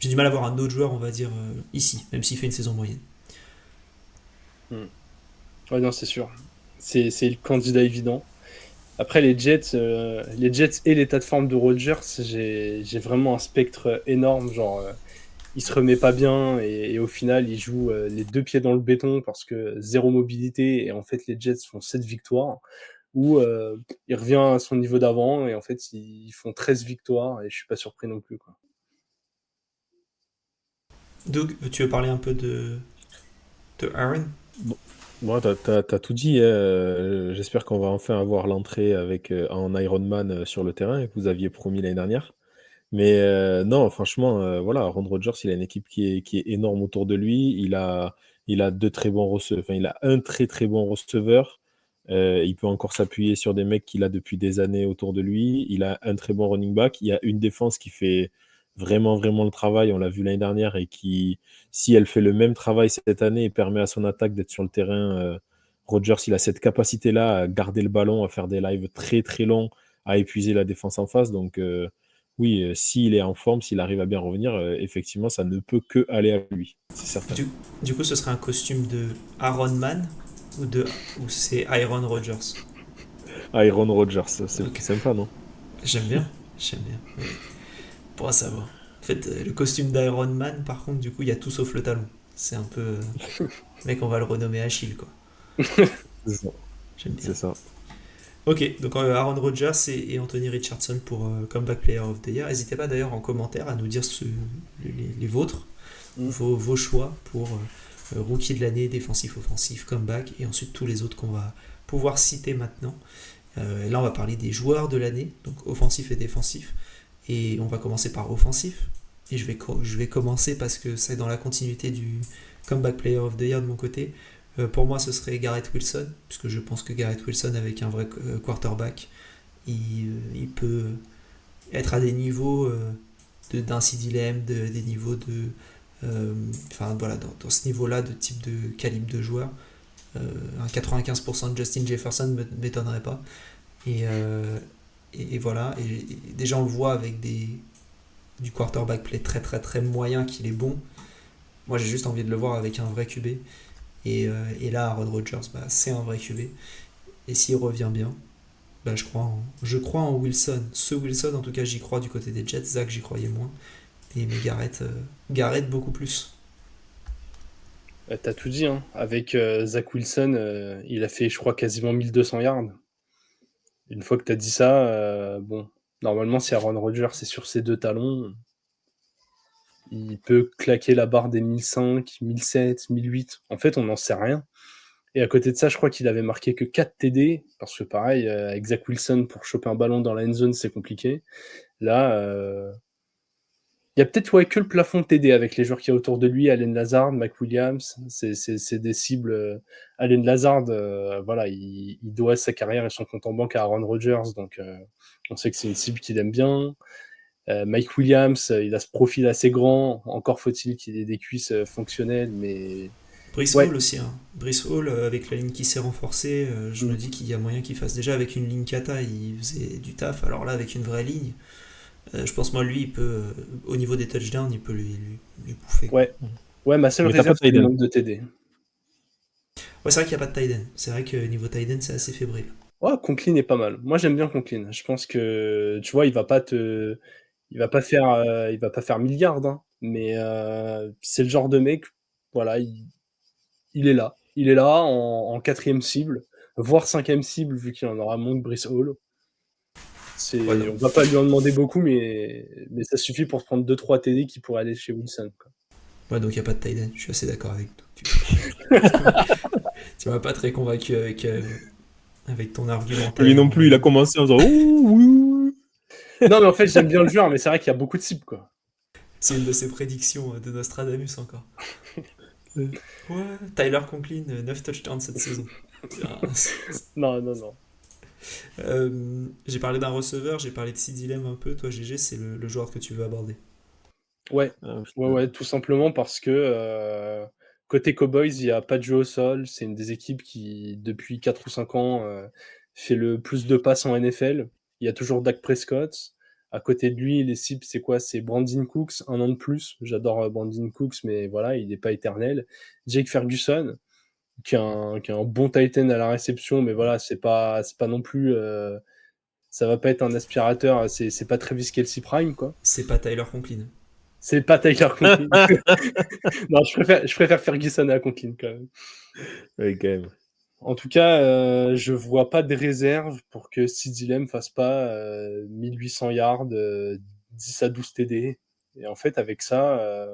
j'ai du mal à voir un autre joueur on va dire ici même s'il fait une saison moyenne. Hmm. Ouais, non, c'est sûr. C'est le candidat évident. Après, les Jets et l'état de forme de Rodgers, j'ai vraiment un spectre énorme. Genre, il se remet pas bien et au final, il joue les 2 pieds dans le béton parce que 0 mobilité et en fait, les Jets font 7 victoires ou il revient à son niveau d'avant et en fait, ils font 13 victoires et je suis pas surpris non plus, quoi. Doug, tu veux parler un peu de Aaron? Bon, bon, t'as tout dit, hein. J'espère qu'on va enfin avoir l'entrée avec en Iron Man sur le terrain que vous aviez promis l'année dernière. Mais non, franchement, voilà, Aaron Rodgers, il a une équipe qui est énorme autour de lui. Il a deux très bons receveurs. Enfin, il a un très très bon receveur. Il peut encore s'appuyer sur des mecs qu'il a depuis des années autour de lui. Il a un très bon running back. Il y a une défense qui fait vraiment vraiment le travail. On l'a vu l'année dernière et qui, si elle fait le même travail cette année et permet à son attaque d'être sur le terrain, Rodgers, il a cette capacité-là à garder le ballon, à faire des lives très très longs, à épuiser la défense en face. Donc oui, s'il est en forme, s'il arrive à bien revenir, effectivement, ça ne peut que aller à lui, c'est certain. Du, du coup, ce serait un costume de Aaron Man ou c'est Iron Rodgers? Aaron Rodgers, c'est Ok, plus sympa, non? j'aime bien, j'aime bien. Ok. Pour savoir. En fait, le costume d'Iron Man, par contre, du coup, il y a tout sauf le talon. C'est un peu. Mec, on va le renommer Achille, quoi. C'est ça. J'aime bien. C'est ça. Ok, donc Aaron Rodgers et Anthony Richardson pour Comeback Player of the Year. N'hésitez pas d'ailleurs en commentaire à nous dire les vôtres, Mm. vos choix pour Rookie de l'année, défensif, offensif, comeback, et ensuite tous les autres qu'on va pouvoir citer maintenant. Et là, on va parler des joueurs de l'année, donc offensif et défensif. Et on va commencer par offensif. Et je vais commencer parce que c'est dans la continuité du Comeback Player of the Year de mon côté. Pour moi, ce serait Garrett Wilson, puisque je pense que Garrett Wilson, avec un vrai quarterback, il peut être à des niveaux d'un CD Lamb, des niveaux de. Enfin voilà, dans ce niveau-là de type de calibre de joueur. Un 95% de Justin Jefferson ne m'étonnerait pas. Et, et voilà, et déjà on le voit avec du quarterback play très très très moyen qu'il est bon. Moi j'ai juste envie de le voir avec un vrai QB. Et là, Aaron Rodgers, bah, c'est un vrai QB. Et s'il revient bien, bah, je crois en Wilson. Ce Wilson, en tout cas, j'y crois du côté des Jets. Zach, j'y croyais moins. Mais Garrett, Garrett beaucoup plus. T'as tout dit, hein. Avec Zach Wilson, il a fait, je crois, quasiment 1200 yards. Une fois que t'as dit ça, bon, normalement, si Aaron Rodgers est sur ses 2 talons, il peut claquer la barre des 1005, 1007, 1008. En fait, on n'en sait rien. Et à côté de ça, je crois qu'il avait marqué que 4 TD, parce que pareil, avec Zach Wilson, pour choper un ballon dans la end zone, c'est compliqué. Là, il y a peut-être ouais, que le plafond de TD avec les joueurs qu'il y a autour de lui, Allen Lazard, Mac Williams, c'est des cibles. Allen Lazard, voilà, il doit sa carrière et son compte en banque à Aaron Rodgers, donc on sait que c'est une cible qu'il aime bien. Mike Williams, il a ce profil assez grand, encore faut-il qu'il ait des cuisses fonctionnelles, mais Brice ouais, Hall aussi. Hein. Brice Hall, avec la ligne qui s'est renforcée, je me mm, dis qu'il y a moyen qu'il fasse. Déjà, avec une ligne kata, il faisait du taf. Alors là, avec une vraie ligne, je pense, moi, lui, il peut, au niveau des touchdowns, il peut lui bouffer, quoi. ouais, ouais, ma seule Mais t'as pas réserve, de c'est tight le end. nombre de TD. Ouais, c'est vrai qu'il n'y a pas de tight end. C'est vrai que niveau tight end, c'est assez fébrile. Ouais, Conklin est pas mal. Moi, j'aime bien Conklin. Je pense que, tu vois, il va pas faire milliards, hein, mais c'est le genre de mec, voilà, il est là. Il est là en quatrième cible, voire cinquième cible, vu qu'il en aura moins que Brice Hall. Ouais, On va pas lui en demander beaucoup, mais ça suffit pour se prendre 2-3 TD qui pourraient aller chez Wilson, quoi. ouais, donc il n'y a pas de tight end. Je suis assez d'accord avec toi. Tu m'as pas très convaincu avec ton Lui argumentaire. non plus, il a commencé en disant ouh, ouh. Non, mais en fait, j'aime bien le joueur, mais c'est vrai qu'il y a beaucoup de cibles, quoi. C'est une de ses prédictions de Nostradamus encore. Ouais, Tyler Conklin, 9 touchdowns cette saison. Ah, Non, non, non. j'ai parlé d'un receveur, j'ai parlé de CD Lamb un peu. Toi, GG, c'est le joueur que tu veux aborder. Ouais, Ah, ouais, putain. ouais, tout simplement parce que côté Cowboys, il y a pas de jeu au sol. C'est une des équipes qui, depuis 4 ou 5 ans, fait le plus de passes en NFL. Il y a toujours Dak Prescott. À côté de lui, les cibles, c'est quoi? C'est Brandon Cooks, 1 an de plus. J'adore Brandon Cooks, mais voilà, il n'est pas éternel. Jake Ferguson, qui est un bon Titan à la réception, mais voilà, c'est pas non plus. Ça va pas être un aspirateur. C'est pas Travis Kelce Prime, quoi. C'est pas Tyler Conklin. C'est pas Tyler Conklin. Non, je préfère Ferguson à Conklin quand même. Ouais, quand même. En tout cas, je vois pas de réserve pour que CeeDee Lamb fasse pas 1800 yards, 10 à 12 TD. Et en fait, avec ça,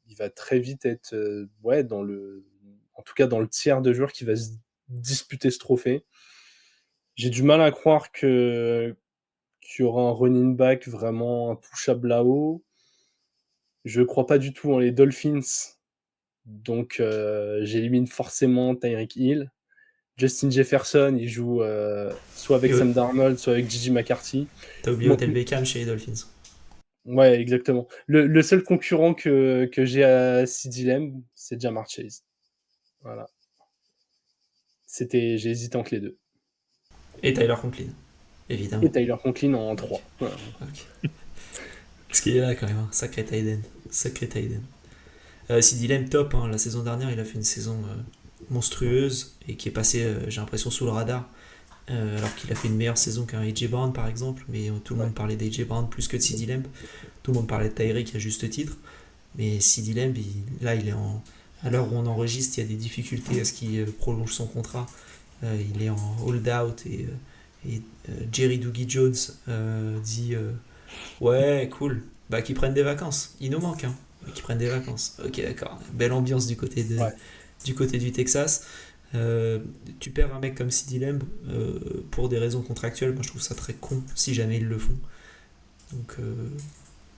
il va très vite être ouais, en tout cas dans le tiers de joueurs qui va se disputer ce trophée. J'ai du mal à croire qu'il y aura un running back vraiment intouchable là-haut. Je crois pas du tout en les Dolphins, donc j'élimine forcément Tyreek Hill. Justin Jefferson, il joue soit avec Et Sam Darnold, soit avec Gigi McCarthy. t'as oublié Bon, Odell Beckham chez les Dolphins. ouais, exactement. Le seul concurrent que j'ai à CeeDee Lamb, c'est Ja'Marr Chase. Voilà. J'ai hésité entre les deux. Et Tyler Conklin, évidemment. Et Tyler Conklin en 3. Voilà. Ok. Parce qu'il est là quand même, hein. Sacré tight end. Sacré tight end. CeeDee Lamb, top. Hein. La saison dernière, il a fait une saison monstrueuse et qui est passée, j'ai l'impression, sous le radar. Alors qu'il a fait une meilleure saison qu'un AJ Brown par exemple, mais tout le monde parlait d'AJ Brown plus que de CeeDee Lamb. Tout le monde parlait de Tyreek à juste titre, mais CeeDee Lamb, là il est à l'heure où on enregistre, il y a des difficultés à ce qu'il prolonge son contrat. Il est en hold-out et Jerry Doogie Jones dit ouais, cool, bah qu'ils prennent des vacances, il nous manque, hein. Qu'ils prennent des vacances. Ok, d'accord, belle ambiance Ouais. du côté du Texas. Tu perds un mec comme CeeDee Lamb pour des raisons contractuelles, moi je trouve ça très con si jamais ils le font. Donc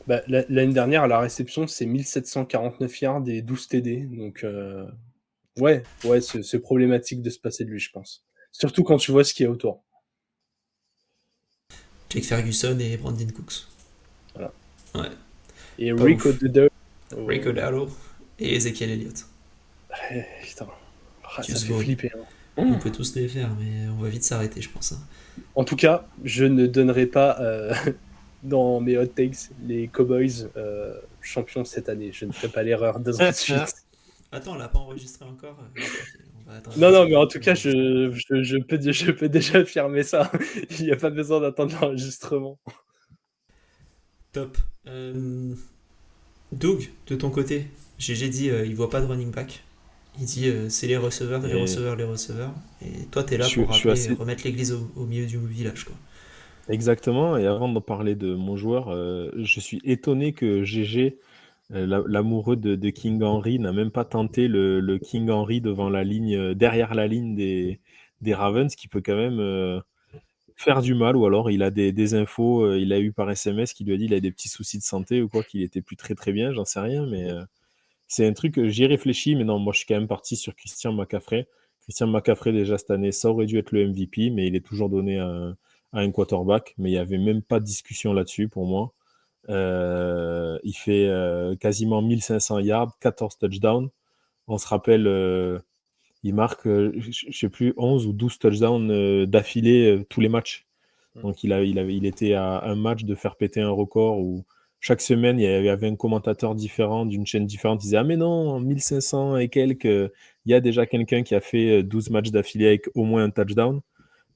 Bah, l'année dernière, à la réception, c'est 1749 yards et 12 TD. Donc, ouais, c'est problématique de se passer de lui, je pense. Surtout quand tu vois ce qu'il y a autour. Jake Ferguson et Brandon Cooks. Voilà. Ouais. Et Pas Rico ouf. Dodder. Rico Dallo et Ezekiel Elliott. Putain. Ah, ça Just fait go. flipper. Hein. On peut tous les faire, mais on va vite s'arrêter, je pense. Hein. En tout cas, je ne donnerai pas dans mes hot takes les Cowboys champions cette année. Je ne ferai pas l'erreur 2 ans de suite. Attends, on l'a pas enregistré encore. On va attendre Non, mais en jusqu'à tout cas, je peux déjà affirmer ça. Il n'y a pas besoin d'attendre l'enregistrement. Top. Doug, de ton côté, GG dit il voit pas de running back. Il dit c'est les receveurs, les Et receveurs, les receveurs. Et toi, t'es là je pour suis rappeler, assez. remettre l'église au milieu du village, quoi. Exactement. Et avant de parler de mon joueur, je suis étonné que GG, l'amoureux de King Henry, n'a même pas tenté le King Henry devant la ligne, derrière la ligne des Ravens, qui peut quand même faire du mal, ou alors il a des infos, il a eu par SMS qui lui a dit qu'il a des petits soucis de santé ou quoi, qu'il était plus très très bien, j'en sais rien, mais c'est un truc, j'y réfléchis, mais non, moi je suis quand même parti sur Christian McCaffrey. Christian McCaffrey, déjà cette année, ça aurait dû être le MVP, mais il est toujours donné à un quarterback, mais il n'y avait même pas de discussion là-dessus pour moi. Il fait quasiment 1500 yards, 14 touchdowns. On se rappelle, il marque, je ne sais plus, 11 ou 12 touchdowns d'affilée tous les matchs. Donc il était à un match de faire péter un record où chaque semaine, il y avait un commentateur différent d'une chaîne différente. Il disait « Ah mais non, en 1500 et quelques, il y a déjà quelqu'un qui a fait 12 matchs d'affilée avec au moins un touchdown. »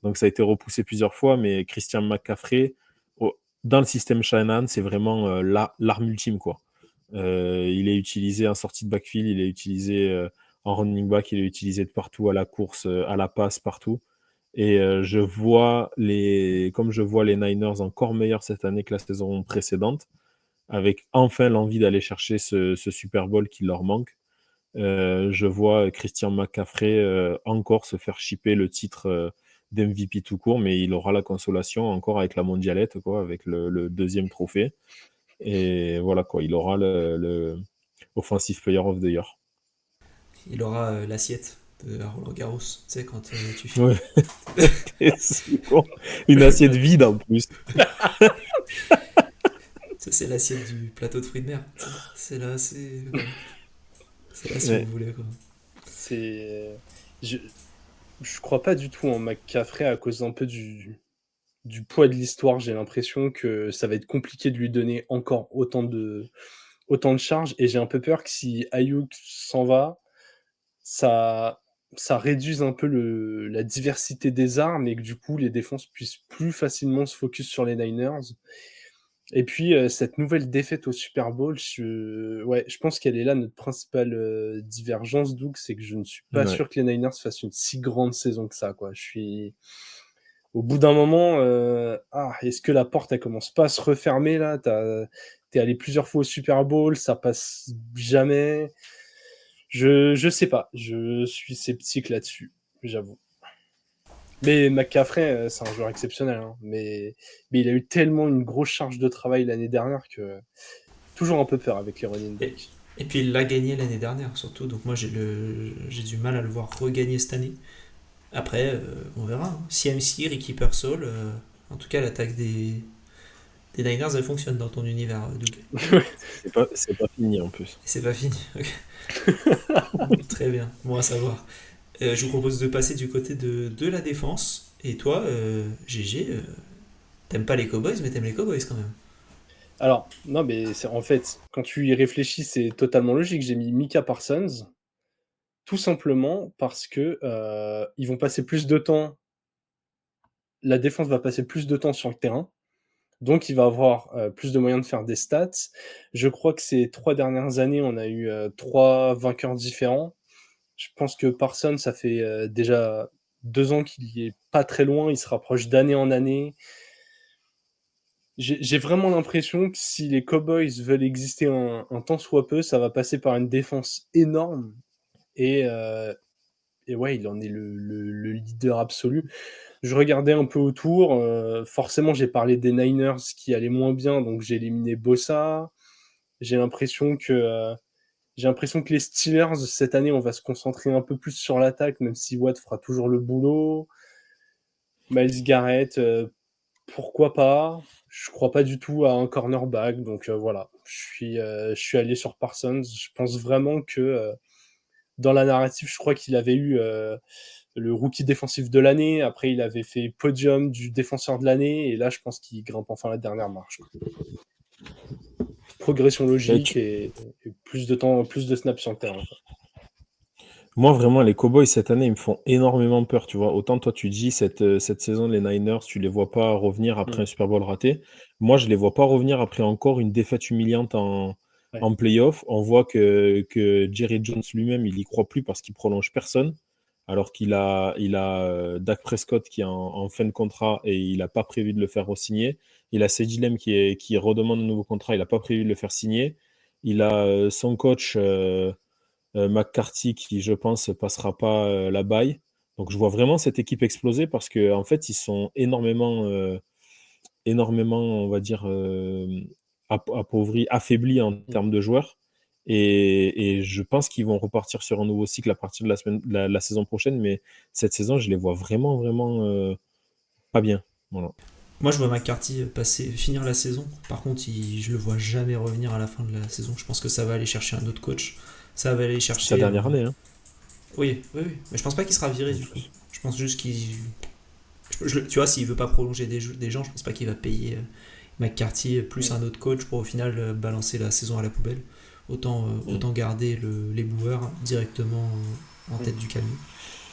Donc ça a été repoussé plusieurs fois, mais Christian McCaffrey, dans le système Shanahan, c'est vraiment l'arme ultime, quoi. Il est utilisé en sortie de backfield, il est utilisé en running back, il est utilisé de partout, à la course, à la passe, partout. Et comme je vois les Niners encore meilleurs cette année que la saison précédente, avec enfin l'envie d'aller chercher ce Super Bowl qui leur manque, je vois Christian McCaffrey encore se faire chipper le titre d'MVP tout court, mais il aura la consolation encore avec la mondialette, quoi, avec le deuxième trophée. Et voilà, quoi, il aura le Offensive Player of the Year. Il aura l'assiette de Roland Garros, tu sais, quand tu finis. Ouais. C'est con. Une assiette vide en plus. Ça, c'est l'assiette du plateau de fruits de mer. C'est là, c'est là si Ouais. vous voulez, quoi. C'est. Je crois pas du tout en McCaffrey à cause un peu du poids de l'histoire. J'ai l'impression que ça va être compliqué de lui donner encore autant de charges. Et j'ai un peu peur que si Ayuk s'en va, ça, ça réduise un peu la diversité des armes et que du coup les défenses puissent plus facilement se focus sur les Niners. Et puis, cette nouvelle défaite au Super Bowl, je pense qu'elle est là notre principale, divergence, Doug, c'est que je ne suis pas Ouais. sûr que les Niners fassent une si grande saison que ça, quoi. Au bout d'un moment, est-ce que la porte, elle commence pas à se refermer là? T'es allé plusieurs fois au Super Bowl, ça passe jamais. Je sais pas, je suis sceptique là-dessus, j'avoue. Mais McCaffrey, c'est un joueur exceptionnel, hein, mais il a eu tellement une grosse charge de travail l'année dernière que toujours un peu peur avec les running Et, backs. et puis il l'a gagné l'année dernière surtout, donc moi j'ai du mal à le voir regagner cette année. Après, on verra, hein. CMC, Ricky Pearsall, en tout cas l'attaque des Niners, elle fonctionne dans ton univers, Doug. C'est pas fini en plus. Et c'est pas fini. Très bien, bon à savoir. Je vous propose de passer du côté de la défense. Et toi, GG, t'aimes pas les Cowboys, mais t'aimes les Cowboys quand même. Alors, non, mais en fait, quand tu y réfléchis, c'est totalement logique. J'ai mis Micah Parsons, tout simplement parce que ils vont passer plus de temps, la défense va passer plus de temps sur le terrain, donc il va avoir plus de moyens de faire des stats. Je crois que ces 3 dernières années, on a eu 3 vainqueurs différents. Je pense que Parsons, ça fait déjà 2 ans qu'il y est pas très loin, il se rapproche d'année en année. J'ai vraiment l'impression que si les Cowboys veulent exister un tant soit peu, ça va passer par une défense énorme. Et, euh, et ouais, il en est le leader absolu. Je regardais un peu autour. Forcément, j'ai parlé des Niners qui allaient moins bien, donc j'ai éliminé Bossa. J'ai l'impression que les Steelers cette année, on va se concentrer un peu plus sur l'attaque, même si Watt fera toujours le boulot. Myles Garrett, pourquoi pas? Je crois pas du tout à un cornerback, donc voilà. Je suis allé sur Parsons. Je pense vraiment que dans la narrative, je crois qu'il avait eu le rookie défensif de l'année. Après, il avait fait podium du défenseur de l'année. Et là, je pense qu'il grimpe enfin la dernière marche. Progression Et logique et plus de temps, plus de snaps sur le terrain, quoi. Moi, vraiment, les Cowboys, cette année, ils me font énormément peur, tu vois. Autant toi, tu dis, cette saison, les Niners, tu les vois pas revenir après Mm. un Super Bowl raté. Moi, je les vois pas revenir après encore une défaite humiliante Ouais. en playoff. On voit que Jerry Jones lui-même, il y croit plus parce qu'il prolonge personne. Alors qu'il a Dak Prescott qui est en fin de contrat et il n'a pas prévu de le faire re-signer. Il a Cedi Lamb qui redemande un nouveau contrat, il n'a pas prévu de le faire signer. Il a son coach McCarthy qui, je pense, passera pas la baille. Donc je vois vraiment cette équipe exploser parce que en fait, ils sont énormément, on va dire, appauvris, affaiblis en termes de joueurs. Et je pense qu'ils vont repartir sur un nouveau cycle à partir de la saison prochaine. Mais cette saison, je les vois vraiment, vraiment pas bien. Voilà. Moi, je vois McCarthy finir la saison. Par contre, je le vois jamais revenir à la fin de la saison. Je pense que ça va aller chercher un autre coach. Ça va aller C'est sa chercher dernière un. année. Hein. Oui, oui, oui. Mais je pense pas qu'il sera viré En du coup. plus. Je pense juste qu'il. Tu vois, s'il veut pas prolonger des gens, je pense pas qu'il va payer McCarthy plus Mm. un autre coach pour au final balancer la saison à la poubelle. Mm. Autant garder les boueurs directement en Mm. tête du camion.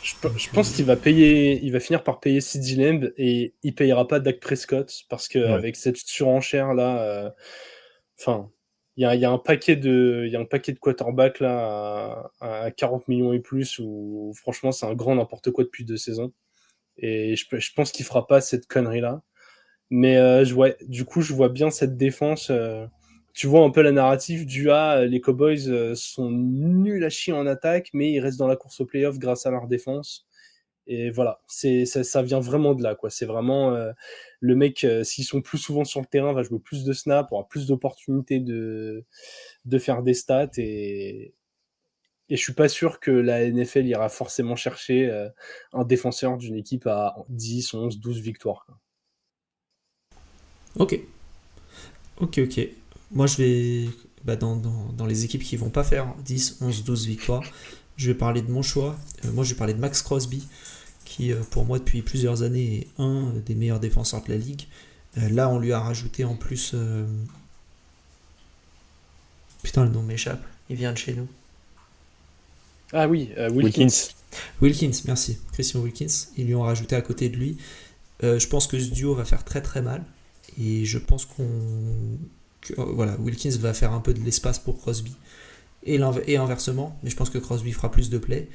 Je Donc, pense qu'il va payer, il va finir par payer Cedi Lamb et il payera pas Dak Prescott parce Ouais. qu'avec cette surenchère là, enfin, il y a un paquet de quarterbacks là à 40 millions et plus où franchement c'est un grand n'importe quoi depuis 2 saisons et je pense qu'il fera pas cette connerie là. Mais du coup je vois bien cette défense. Tu vois un peu la narrative du les Cowboys sont nuls à chier en attaque, mais ils restent dans la course au playoff grâce à leur défense. Et voilà, ça vient vraiment de là, quoi. C'est vraiment le mec, s'ils sont plus souvent sur le terrain, va jouer plus de snaps, aura plus d'opportunités de faire des stats. Et je suis pas sûr que la NFL ira forcément chercher un défenseur d'une équipe à 10, 11, 12 victoires, quoi. ok, ok. Moi, je vais. Dans les équipes qui vont pas faire 10, 11, 12 victoires, je vais parler de mon choix. Moi, je vais parler de Max Crosby, qui, pour moi, depuis plusieurs années, est un des meilleurs défenseurs de la ligue. Là, on lui a rajouté en plus. Putain, le nom m'échappe. Il vient de chez nous. Ah oui, Wilkins. Wilkins. Wilkins, merci. Christian Wilkins. Ils lui ont rajouté à côté de lui. Je pense que ce duo va faire très très mal. Et je pense voilà, Wilkins va faire un peu de l'espace pour Crosby. Et inversement, mais je pense que Crosby fera plus de plays.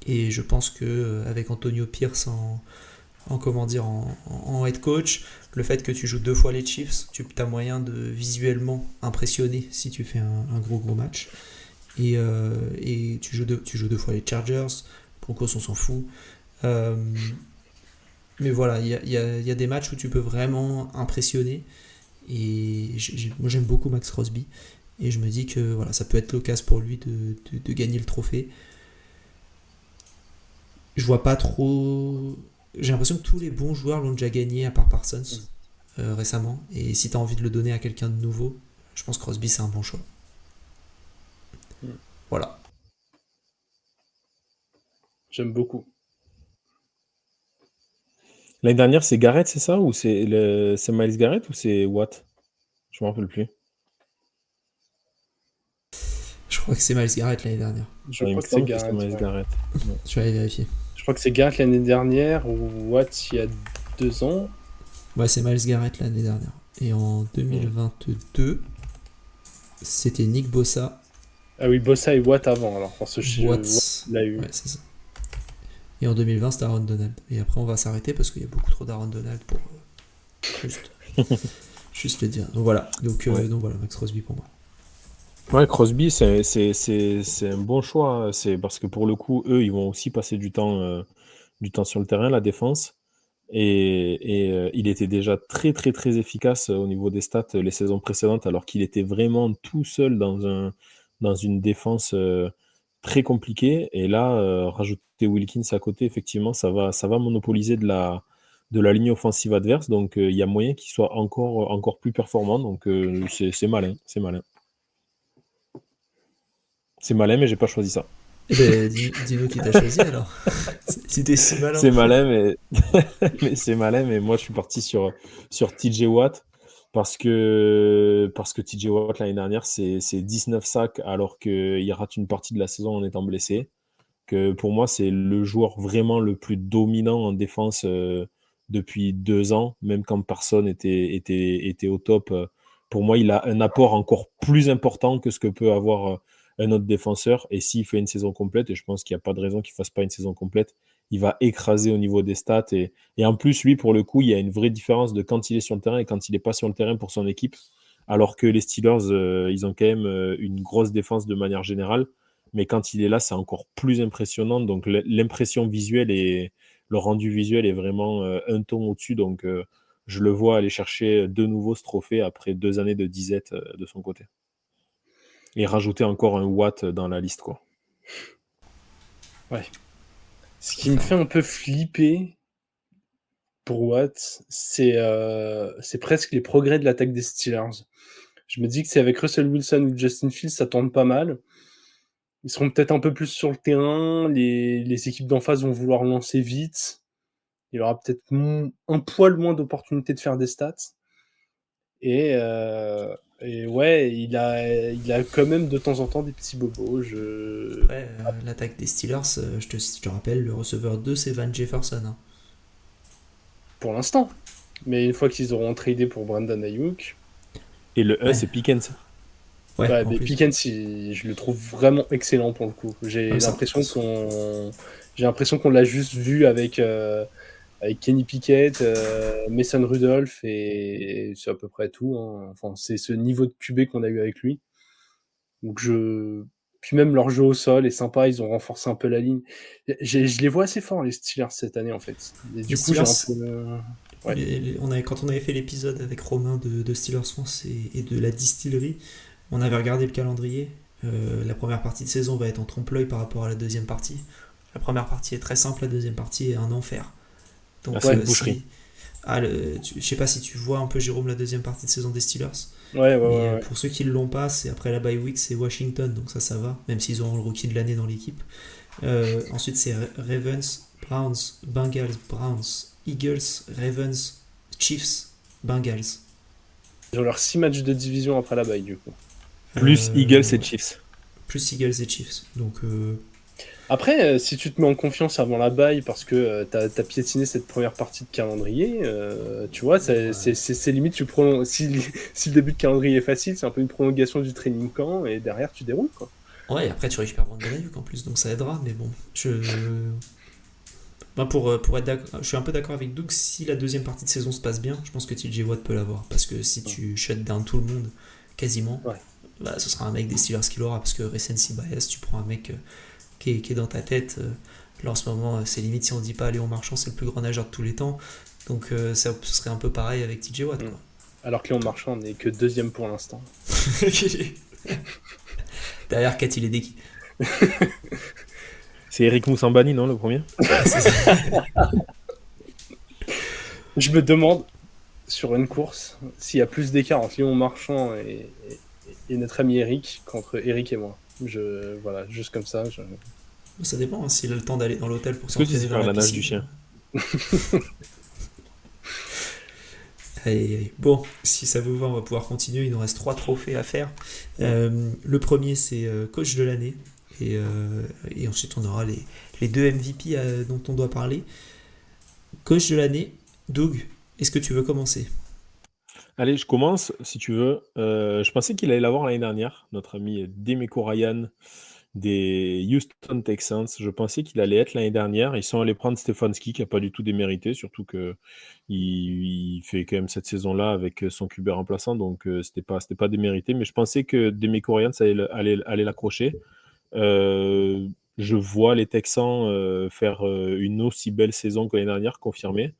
Et je pense que avec Antonio Pierce en head coach, le fait que tu joues 2 fois les Chiefs, tu as moyen de visuellement impressionner si tu fais un gros match. Et tu joues 2 fois les Chargers, Broncos on s'en fout. Mais voilà, il y a des matchs où tu peux vraiment impressionner. Et moi j'aime beaucoup Max Crosby. Et je me dis que voilà, ça peut être l'occasion pour lui de gagner le trophée. Je vois pas trop. J'ai l'impression que tous les bons joueurs l'ont déjà gagné à part Parsons récemment. Et si tu as envie de le donner à quelqu'un de nouveau, je pense que Crosby c'est un bon choix. Voilà. J'aime beaucoup. L'année dernière, c'est Garrett, c'est ça? Ou c'est Miles Garrett ou c'est Watt? Je me rappelle plus. Je crois que c'est Miles Garrett l'année dernière. Je Il crois me que c'est semble que c'est Garrett. Miles Ouais. Garrett. Ouais. Je vais aller vérifier. Je crois que c'est Garrett l'année dernière ou Watt il y a 2 ans. Ouais, c'est Miles Garrett l'année dernière. Et en 2022, c'était Nick Bossa. Ah oui, Bossa et Watt avant. Alors, pour ce Watts. l'a eu. Ouais, c'est ça. Et en 2020, c'était Aaron Donald. Et après, on va s'arrêter parce qu'il y a beaucoup trop d'Aaron Donald pour juste le dire. Donc voilà. Donc voilà, Max Crosby pour moi. Ouais, Crosby, c'est un bon choix. C'est parce que pour le coup, eux, ils vont aussi passer du temps sur le terrain, la défense. Et il était déjà très, très, très efficace au niveau des stats les saisons précédentes, alors qu'il était vraiment tout seul dans une défense très compliquée. Et là, rajouter Wilkins à côté, effectivement, ça va monopoliser de la ligne offensive adverse. Donc, il y a moyen qu'il soit encore plus performant. Donc, c'est malin. C'est malin. C'est malin, mais j'ai pas choisi ça. Eh ben, dis-nous qui t'a choisi alors. Si t'es si malin. C'est malin, mais c'est malin, mais moi je suis parti sur TJ Watt parce que TJ Watt l'année dernière c'est 19 sacs alors qu'il rate une partie de la saison en étant blessé. Que pour moi c'est le joueur vraiment le plus dominant en défense depuis 2 ans, même quand personne était au top. Pour moi, il a un apport encore plus important que ce que peut avoir un autre défenseur. Et s'il fait une saison complète, et je pense qu'il n'y a pas de raison qu'il ne fasse pas une saison complète, il va écraser au niveau des stats. Et en plus, lui, pour le coup, il y a une vraie différence de quand il est sur le terrain et quand il n'est pas sur le terrain pour son équipe. Alors que les Steelers, ils ont quand même une grosse défense de manière générale. Mais quand il est là, c'est encore plus impressionnant. Donc l'impression visuelle et le rendu visuel est vraiment un ton au-dessus. Donc je le vois aller chercher de nouveau ce trophée après 2 années de disette de son côté. Et rajouter encore un Watt dans la liste, quoi. Ouais. Ce qui me fait un peu flipper pour Watt, c'est presque les progrès de l'attaque des Steelers. Je me dis que c'est avec Russell Wilson ou Justin Fields, ça tourne pas mal. Ils seront peut-être un peu plus sur le terrain, les équipes d'en face vont vouloir lancer vite. Il aura peut-être un poil moins d'opportunités de faire des stats. Et ouais, il a quand même de temps en temps des petits bobos. Ouais, l'attaque des Steelers, je te rappelle, le receveur 2, c'est Van Jefferson. Hein. Pour l'instant. Mais une fois qu'ils auront tradé pour Brandon Ayuk. Et le 1, Ouais. c'est Pickens. Ouais, mais Pickens, je le trouve vraiment excellent pour le coup. J'ai l'impression qu'on l'a juste vu avec Kenny Pickett, Mason Rudolph et c'est à peu près tout. Hein. Enfin, c'est ce niveau de QB qu'on a eu avec lui. Donc puis même leur jeu au sol est sympa, ils ont renforcé un peu la ligne. Je les vois assez forts les Steelers cette année en fait. Et du coup, j'ai un peu... Ouais. Quand on avait fait l'épisode avec Romain de Steelers France et de la distillerie, on avait regardé le calendrier. La première partie de saison va être en trompe-l'œil par rapport à la deuxième partie. La première partie est très simple, la deuxième partie est un enfer. Donc, c'est une boucherie. Je sais pas si tu vois un peu, Jérôme, la deuxième partie de saison des Steelers. Ouais. Pour ceux qui ne l'ont pas, c'est après la bye week, c'est Washington, donc ça va, même s'ils auront le rookie de l'année dans l'équipe. Ensuite, c'est Ravens, Browns, Bengals, Browns, Eagles, Ravens, Chiefs, Bengals. Ils ont leurs 6 matchs de division après la bye, du coup. Plus Eagles et Chiefs. Plus Eagles et Chiefs. Donc, Après, si tu te mets en confiance avant la bye parce que t'as piétiné cette première partie de calendrier, tu vois, c'est limite, tu prolonges. Si le début de calendrier est facile, c'est un peu une prolongation du training camp et derrière tu déroules, quoi. Ouais, et après tu récupères Brandon Ayuk en plus, donc ça aidera, mais bon, ben pour être d'accord, je suis un peu d'accord avec Doug, si la deuxième partie de saison se passe bien, je pense que TJ Watt peut l'avoir, parce que si tu shut down tout le monde, quasiment, Ouais. bah, ce sera un mec des Steelers qui l'aura, parce que recency bias, tu prends un mec qui est dans ta tête, là en ce moment, c'est limite si on dit pas Léon Marchand, c'est le plus grand nageur de tous les temps, donc ce serait un peu pareil avec TJ Watt, quoi. Alors que Léon Marchand n'est que deuxième pour l'instant. Derrière Kat, il est déki. C'est Eric Moussambani, non, le premier? Je me demande, sur une course, s'il y a plus d'écart entre Léon Marchand et notre ami Eric qu'entre Eric et moi. Voilà, juste comme ça. Ça dépend, hein, s'il a le temps d'aller dans l'hôtel pour Est-ce que tu s'entraîner sais dans faire la la nage du piscine. chien? Allez. Bon, si ça vous va, on va pouvoir continuer. Il nous reste 3 trophées à faire. Le premier, c'est coach de l'année. Et ensuite, on aura les 2 MVP dont on doit parler. Coach de l'année, Doug, est-ce que tu veux commencer? Allez, je commence, si tu veux. Je pensais qu'il allait l'avoir l'année dernière, notre ami Demeco Ryan des Houston Texans. Je pensais qu'il allait être l'année dernière. Ils sont allés prendre Stefanski, qui n'a pas du tout démérité, surtout que il fait quand même cette saison-là avec son QB remplaçant, donc c'était pas démérité. Mais je pensais que Demeco Ryan, ça allait l'accrocher. Je vois les Texans faire une aussi belle saison que l'année dernière, confirmée.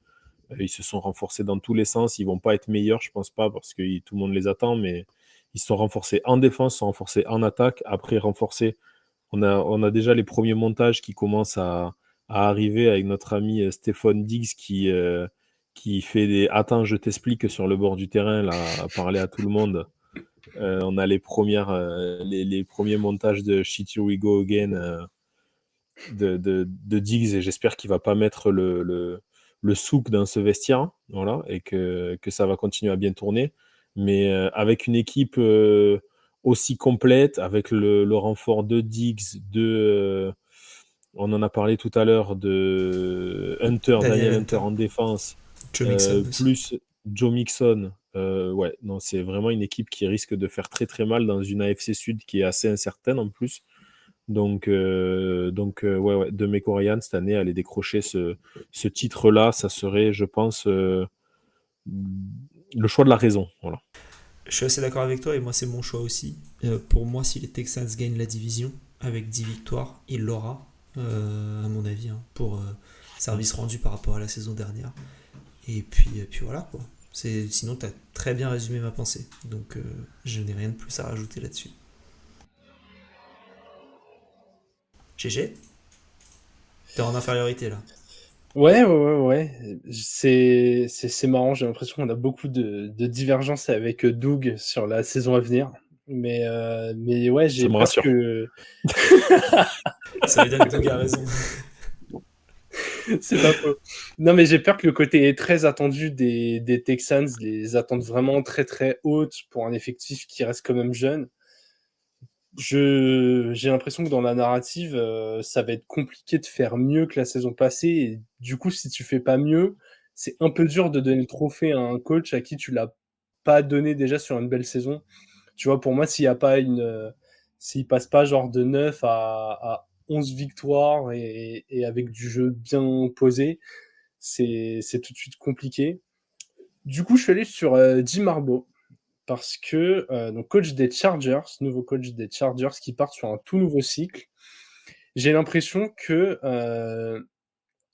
Ils se sont renforcés dans tous les sens. Ils vont pas être meilleurs, je pense pas, parce que tout le monde les attend, mais ils se sont renforcés en défense, ils se sont renforcés en attaque. Après, renforcés, on a déjà les premiers montages qui commencent à arriver avec notre ami Stéphane Diggs qui fait des attends, je t'explique sur le bord du terrain, là, à parler à tout le monde. On a les premiers montages de Shit Here We Go Again de Diggs, et j'espère qu'il va pas mettre le souk dans ce vestiaire, voilà, et que ça va continuer à bien tourner. Mais avec une équipe aussi complète, avec le renfort de Diggs, on en a parlé tout à l'heure, de Daniel Daniel Hunter Hunter. en défense, Joe Mixon aussi. plus Joe Mixon. Ouais, non, c'est vraiment une équipe qui risque de faire très très mal dans une AFC Sud qui est assez incertaine en plus. Donc ouais, Demeco Ryan, cette année, aller décrocher ce titre-là, ça serait, je pense, le choix de la raison. Voilà. Je suis assez d'accord avec toi et moi c'est mon choix aussi. Pour moi, si les Texans gagnent la division avec 10 victoires, il l'aura, à mon avis, hein, pour service rendu par rapport à la saison dernière. Et puis voilà quoi. Sinon, tu as très bien résumé ma pensée. Donc je n'ai rien de plus à rajouter là-dessus. GG, t'es en infériorité là. Ouais. C'est marrant, j'ai l'impression qu'on a beaucoup de divergences avec Doug sur la saison à venir. Mais ouais, Ça j'ai me peur rassure. que. Ça veut dire que Doug a raison. C'est pas faux. Non, mais j'ai peur que le côté très attendu des Texans, les attentes vraiment très très hautes pour un effectif qui reste quand même jeune. J'ai l'impression que dans la narrative, ça va être compliqué de faire mieux que la saison passée. Et du coup, si tu fais pas mieux, c'est un peu dur de donner le trophée à un coach à qui tu l'as pas donné déjà sur une belle saison. Tu vois, pour moi, s'il passe pas genre de 9 à 11 victoires et avec du jeu bien posé, c'est tout de suite compliqué. Du coup, je suis allé sur Jim Harbaugh parce que donc coach des Chargers, nouveau coach des Chargers qui part sur un tout nouveau cycle. J'ai l'impression que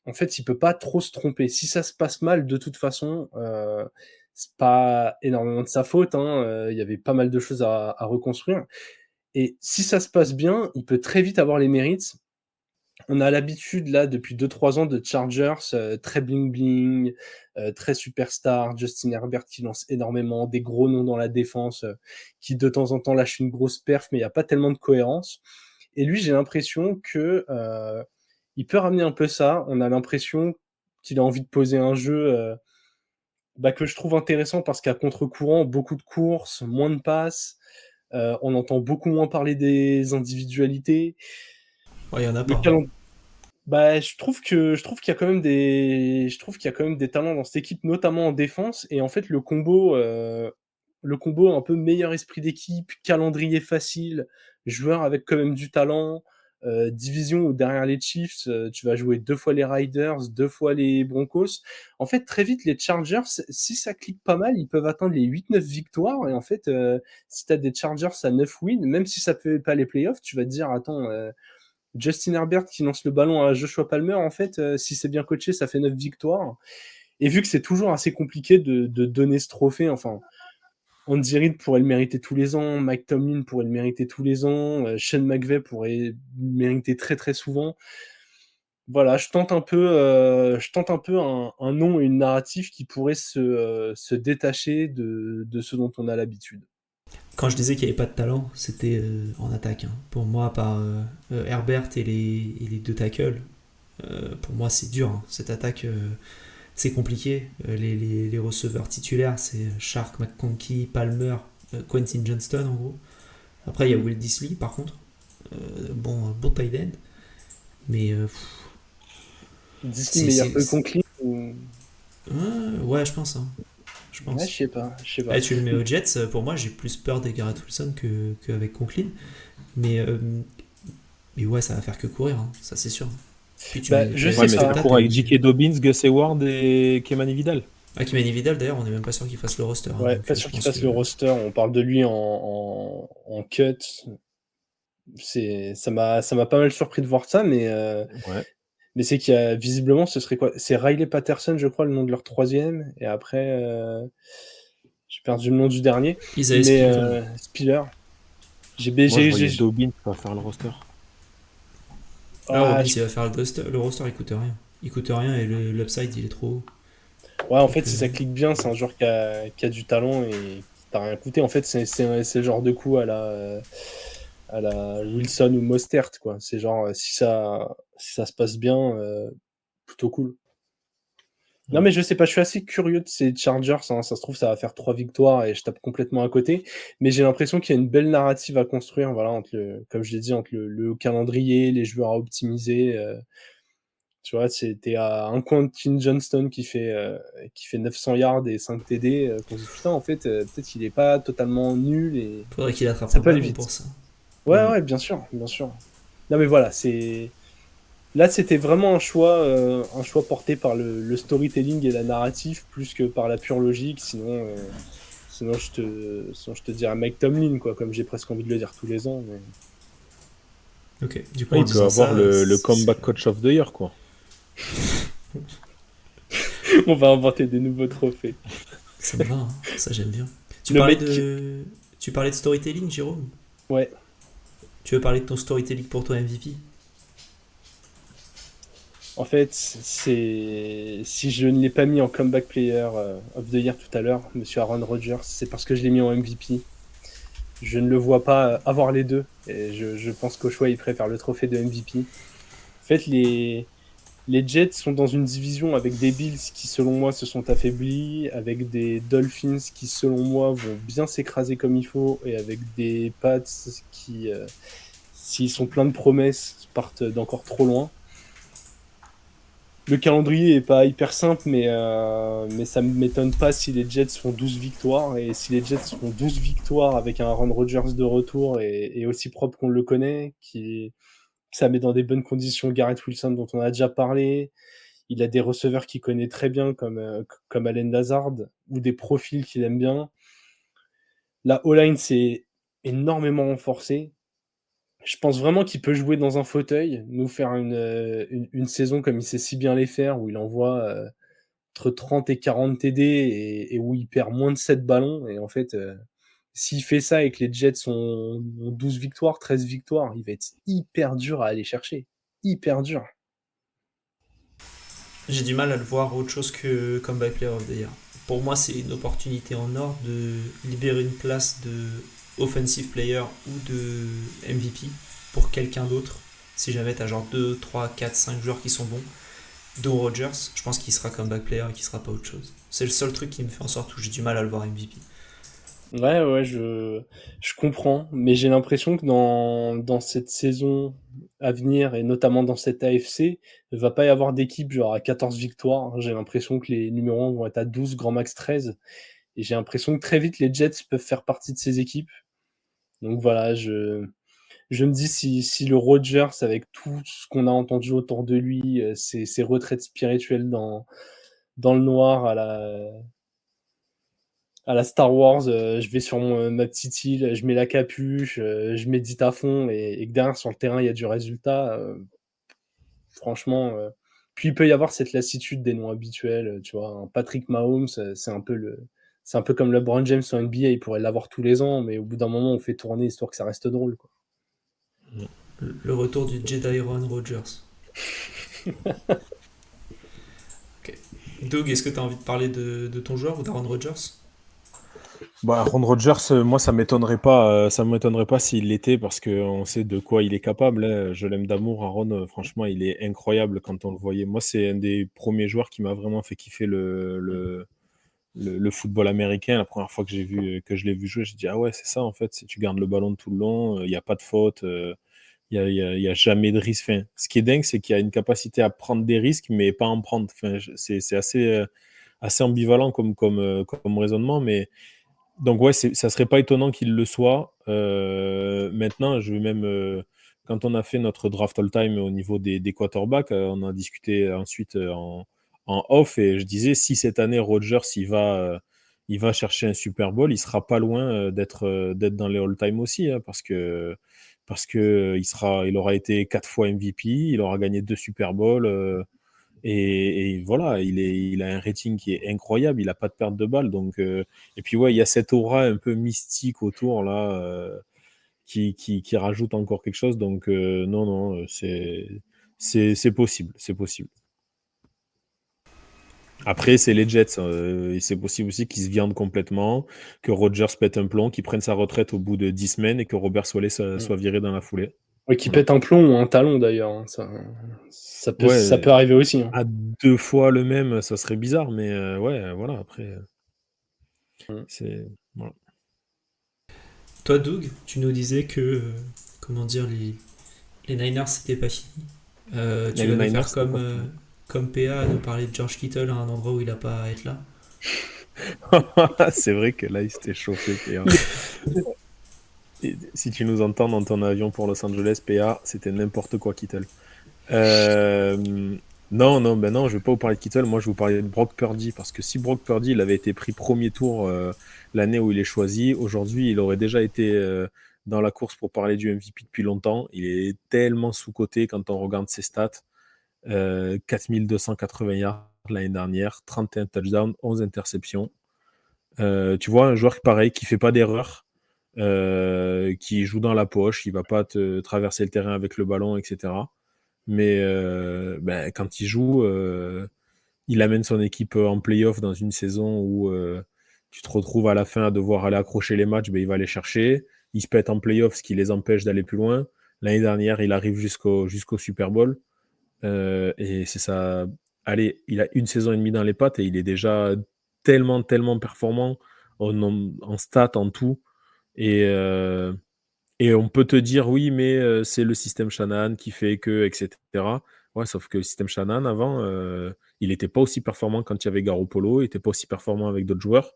en fait, il peut pas trop se tromper. Si ça se passe mal, de toute façon, c'est pas énormément de sa faute. Il y avait pas mal de choses à reconstruire. Et si ça se passe bien, il peut très vite avoir les mérites. On a l'habitude là depuis 2-3 ans de Chargers très bling bling, très superstar, Justin Herbert qui lance énormément, des gros noms dans la défense, qui de temps en temps lâche une grosse perf, mais il y a pas tellement de cohérence. Et lui, j'ai l'impression que il peut ramener un peu ça. On a l'impression qu'il a envie de poser un jeu que je trouve intéressant parce qu'à contre-courant, beaucoup de courses, moins de passes, on entend beaucoup moins parler des individualités. Ouais, il y en a Le pas. calendrier. Bah, je trouve qu'il y a quand même des talents dans cette équipe, notamment en défense. Et en fait, le combo un peu meilleur esprit d'équipe, calendrier facile, joueur avec quand même du talent, division où derrière les Chiefs, tu vas jouer 2 fois les Riders, 2 fois les Broncos. En fait, très vite, les Chargers, si ça clique pas mal, ils peuvent atteindre les 8-9 victoires. Et en fait, si tu as des Chargers à 9 wins, même si ça fait pas les playoffs, tu vas te dire, attends, Justin Herbert qui lance le ballon à Joshua Palmer, en fait, si c'est bien coaché, ça fait 9 victoires. Et vu que c'est toujours assez compliqué de donner ce trophée, enfin, Andy Reid pourrait le mériter tous les ans, Mike Tomlin pourrait le mériter tous les ans, Sean McVay pourrait le mériter très très souvent. Voilà, je tente un peu un nom et une narrative qui pourrait se détacher de ce dont on a l'habitude. Quand je disais qu'il n'y avait pas de talent, c'était en attaque, hein. Pour moi, par Herbert et les deux tackles, pour moi, c'est dur, hein. Cette attaque, c'est compliqué. Les receveurs titulaires, c'est Shark, McConkey, Palmer, Quentin Johnston, en gros. Après, il y a Mm. Will Disley, par contre. Bon tight end. Mais Disney c'est. meilleur que Conklin ou... Ouais, je pense, hein. Je Ouais, pense. je sais Eh, pas. tu le mets aux Jets, pour moi, j'ai plus peur des Garrett Wilson qu'avec Conklin. Mais, euh, mais ouais, ça va faire que courir, hein, ça c'est sûr. Puis tu Bah, mets je Ouais, sais mais Jason ça pas. court Tatum avec aussi. J.K. Dobbins, Gus Hayward et Kemani Vidal. Akimani Vidal, d'ailleurs, on n'est même pas sûr qu'il fasse le roster, hein, Ouais, donc pas je sûr qu'il pense que. fasse le roster. On parle de lui en cut. Ça m'a pas mal surpris de voir ça, Ouais. mais c'est qu'il y a visiblement, ce serait quoi? C'est Riley Patterson, je crois, le nom de leur troisième. Et après, j'ai perdu le nom du dernier. Isaiah Mais Spiller. Spiller. Moi, je voyais Dobbins pas faire le roster. Là, Ah, Robbins, il va faire le roster, il coûte rien. Il coûte rien et l'upside, il est trop haut. ouais, en fait, Donc, si ça clique bien, c'est un joueur qui a du talent et qui t'a rien coûté. En fait, c'est le genre de coup à la Wilson ou Mostert, quoi. C'est genre, si ça se passe bien, plutôt cool. Non, mais je sais pas, je suis assez curieux de ces Chargers, hein. Ça se trouve, ça va faire 3 victoires et je tape complètement à côté. Mais j'ai l'impression qu'il y a une belle narrative à construire, voilà, comme je l'ai dit, entre le calendrier, les joueurs à optimiser. Tu vois, t'es à un coin de Quinn Johnston qui fait 900 yards et 5 TD. Qu'on se dit, putain, en fait, peut-être qu'il est pas totalement nul et faudrait qu'il attrape ça un peut aller ballon vite. pour ça. Ouais, ouais, bien sûr, bien sûr. Non, mais voilà, c'est. Là, c'était vraiment un choix porté par le storytelling et la narrative plus que par la pure logique. Sinon, je te dirais Mike Tomlin, quoi, comme j'ai presque envie de le dire tous les ans. Mais... Ok, du coup, Ouais, en il peut disant avoir ça, le comeback coach of the year, quoi. On va inventer des nouveaux trophées. ça me va, hein. Ça j'aime bien. Tu Le parlais mec, de, tu parlais de storytelling, Jérôme. ouais, Tu veux parler de ton storytelling pour toi MVP? en fait, c'est si je ne l'ai pas mis en comeback player of the year tout à l'heure, Monsieur Aaron Rodgers, c'est parce que je l'ai mis en MVP. Je ne le vois pas avoir les deux, et je pense qu'au choix, il préfère le trophée de MVP. En fait, les Jets sont dans une division avec des Bills qui, selon moi, se sont affaiblis, avec des Dolphins qui, selon moi, vont bien s'écraser comme il faut, et avec des Pats qui, s'ils sont pleins de promesses, partent d'encore trop loin. Le calendrier est pas hyper simple, mais ça ne m'étonne pas si les Jets font 12 victoires. Et si les Jets font 12 victoires avec un Aaron Rodgers de retour et aussi propre qu'on le connaît, ça met dans des bonnes conditions Garrett Wilson dont on a déjà parlé. Il a des receveurs qu'il connaît très bien comme Allen Lazard ou des profils qu'il aime bien. La O-line s'est énormément renforcée. Je pense vraiment qu'il peut jouer dans un fauteuil, nous faire une saison comme il sait si bien les faire, où il envoie entre 30 et 40 TD et où il perd moins de 7 ballons. Et en fait, s'il fait ça et que les Jets ont 12 victoires, 13 victoires, il va être hyper dur à aller chercher. Hyper dur. J'ai du mal à le voir autre chose que comeback player of the year. Pour moi, c'est une opportunité en or de libérer une place de offensive player ou de MVP pour quelqu'un d'autre. Si jamais t'as genre 2, 3, 4, 5 joueurs qui sont bons, dont Rodgers, je pense qu'il sera comeback player et qu'il sera pas autre chose. C'est le seul truc qui me fait en sorte où j'ai du mal à le voir MVP. Ouais, je comprends, mais j'ai l'impression que dans cette saison à venir, et notamment dans cette AFC, il va pas y avoir d'équipe genre à 14 victoires. J'ai l'impression que les numéros 1 vont être à 12, grand max 13. Et j'ai l'impression que très vite, les Jets peuvent faire partie de ces équipes. Donc voilà, je me dis si le Rodgers, avec tout ce qu'on a entendu autour de lui, ses retraites spirituelles dans le noir à la Star Wars, je vais sur ma petite île, je mets la capuche, je médite à fond, et que derrière sur le terrain il y a du résultat, franchement. Puis il peut y avoir cette lassitude des noms habituels, tu vois. Un Patrick Mahomes, c'est un peu comme LeBron James en NBA, il pourrait l'avoir tous les ans, mais au bout d'un moment on fait tourner histoire que ça reste drôle, quoi. Le retour du Jedi Ron Rodgers. Ok. Doug, est-ce que tu as envie de parler de ton joueur ou d'Aaron Rodgers? Bah, Aaron Rodgers, moi, ça m'étonnerait pas s'il l'était parce qu'on sait de quoi il est capable, hein. Je l'aime d'amour, Aaron. Franchement, il est incroyable quand on le voyait. Moi, c'est un des premiers joueurs qui m'a vraiment fait kiffer le football américain. La première fois que je l'ai vu jouer, j'ai dit, ah ouais, c'est ça, en fait. Si tu gardes le ballon tout le long, il n'y a pas de faute, il y a jamais de risque. Enfin, ce qui est dingue, c'est qu'il y a une capacité à prendre des risques, mais pas en prendre. Enfin, c'est assez ambivalent comme raisonnement, mais donc ouais, ça serait pas étonnant qu'il le soit. Maintenant, je vais même quand on a fait notre draft all-time au niveau des quarterbacks, on a discuté ensuite en off et je disais si cette année Rodgers il va chercher un Super Bowl, il sera pas loin d'être dans les all-time aussi, hein, parce que il aura été 4 fois MVP, il aura gagné 2 Super Bowls. Et voilà, il a un rating qui est incroyable, il a pas de perte de balle. Donc, et puis ouais, il y a cette aura un peu mystique autour là qui rajoute encore quelque chose. Donc non, non, c'est possible, c'est possible. Après, c'est les Jets, et c'est possible aussi qu'ils se viandent complètement, que Rodgers pète un plomb, qu'il prenne sa retraite au bout de 10 semaines et que Robert Saleh soit viré dans la foulée. Ouais, qui Voilà. pète un plomb ou un talon d'ailleurs, hein, ça Ouais, peut arriver aussi, hein. à 2 fois le même, ça serait bizarre, mais ouais, voilà, après, c'est... Voilà. Toi, Doug, tu nous disais que, comment dire, les Niners, c'était pas fini. Tu Les vas nous Niners, faire c'était pas fini. comme PA, nous parler de George Kittle à un endroit où il a pas à être là. C'est vrai que là, il s'était chauffé, PA. Les- Et si tu nous entends dans ton avion pour Los Angeles, PA, c'était n'importe quoi, Kittle. Euh, non, non, ben non, je vais pas vous parler de Kittle. Moi, je vais vous parler de Brock Purdy. Parce que si Brock Purdy il avait été pris premier tour l'année où il est choisi, aujourd'hui, il aurait déjà été dans la course pour parler du MVP depuis longtemps. Il est tellement sous-coté quand on regarde ses stats. 4280 yards l'année dernière, 31 touchdowns, 11 interceptions. Tu vois, un joueur pareil, qui fait pas d'erreur, qui joue dans la poche, il va pas te traverser le terrain avec le ballon, etc. Mais ben, quand il joue, il amène son équipe en playoff dans une saison où tu te retrouves à la fin à devoir aller accrocher les matchs, ben, il va les chercher. Il se pète en playoff, ce qui les empêche d'aller plus loin. L'année dernière, il arrive jusqu'au Super Bowl. Et c'est ça. Allez, il a une saison et demie dans les pattes et il est déjà tellement, tellement performant en stats, en tout. Et, euh, et on peut te dire, oui, mais c'est le système Shanahan qui fait que, etc. Ouais, sauf que le système Shanahan, avant, il n'était pas aussi performant quand il y avait Garoppolo, il n'était pas aussi performant avec d'autres joueurs.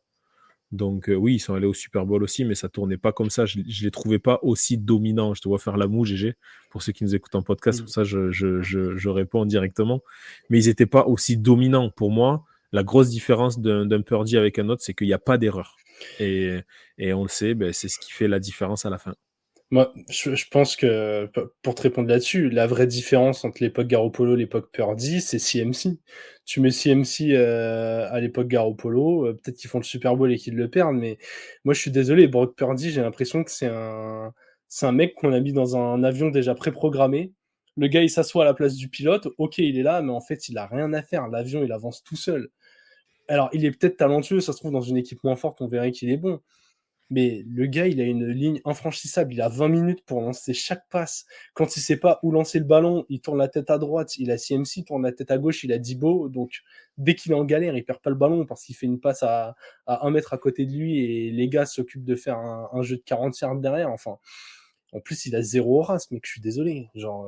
Donc oui, ils sont allés au Super Bowl aussi, mais ça tournait pas comme ça. Je les trouvais pas aussi dominants. Je te vois faire la moue, GG, pour ceux qui nous écoutent en podcast, pour ça je réponds directement. Mais ils étaient pas aussi dominants. Pour moi, la grosse différence d'un Purdy avec un autre, c'est qu'il n'y a pas d'erreur. Et, et on le sait, ben, c'est ce qui fait la différence à la fin. Moi, je pense que, pour te répondre là-dessus, la vraie différence entre l'époque Garoppolo et l'époque Purdy, c'est CMC. Tu mets CMC à l'époque Garoppolo, peut-être qu'ils font le Super Bowl et qu'ils le perdent, mais moi je suis désolé, Brock Purdy, j'ai l'impression que c'est un mec qu'on a mis dans un avion déjà préprogrammé. Le gars, il s'assoit à la place du pilote, ok, il est là, mais en fait, il a rien à faire. L'avion, il avance tout seul. Alors, il est peut-être talentueux, ça se trouve, dans une équipe moins forte, on verrait qu'il est bon. Mais le gars, il a une ligne infranchissable. Il a 20 minutes pour lancer chaque passe. Quand il sait pas où lancer le ballon, il tourne la tête à droite. Il a CMC, il tourne la tête à gauche. Il a Dibo. Donc, dès qu'il est en galère, il perd pas le ballon parce qu'il fait une passe à 1 mètre à côté de lui et les gars s'occupent de faire un jeu de 40 yards derrière. Enfin, En plus, il a 0 aura, ce mec, je suis désolé. Genre,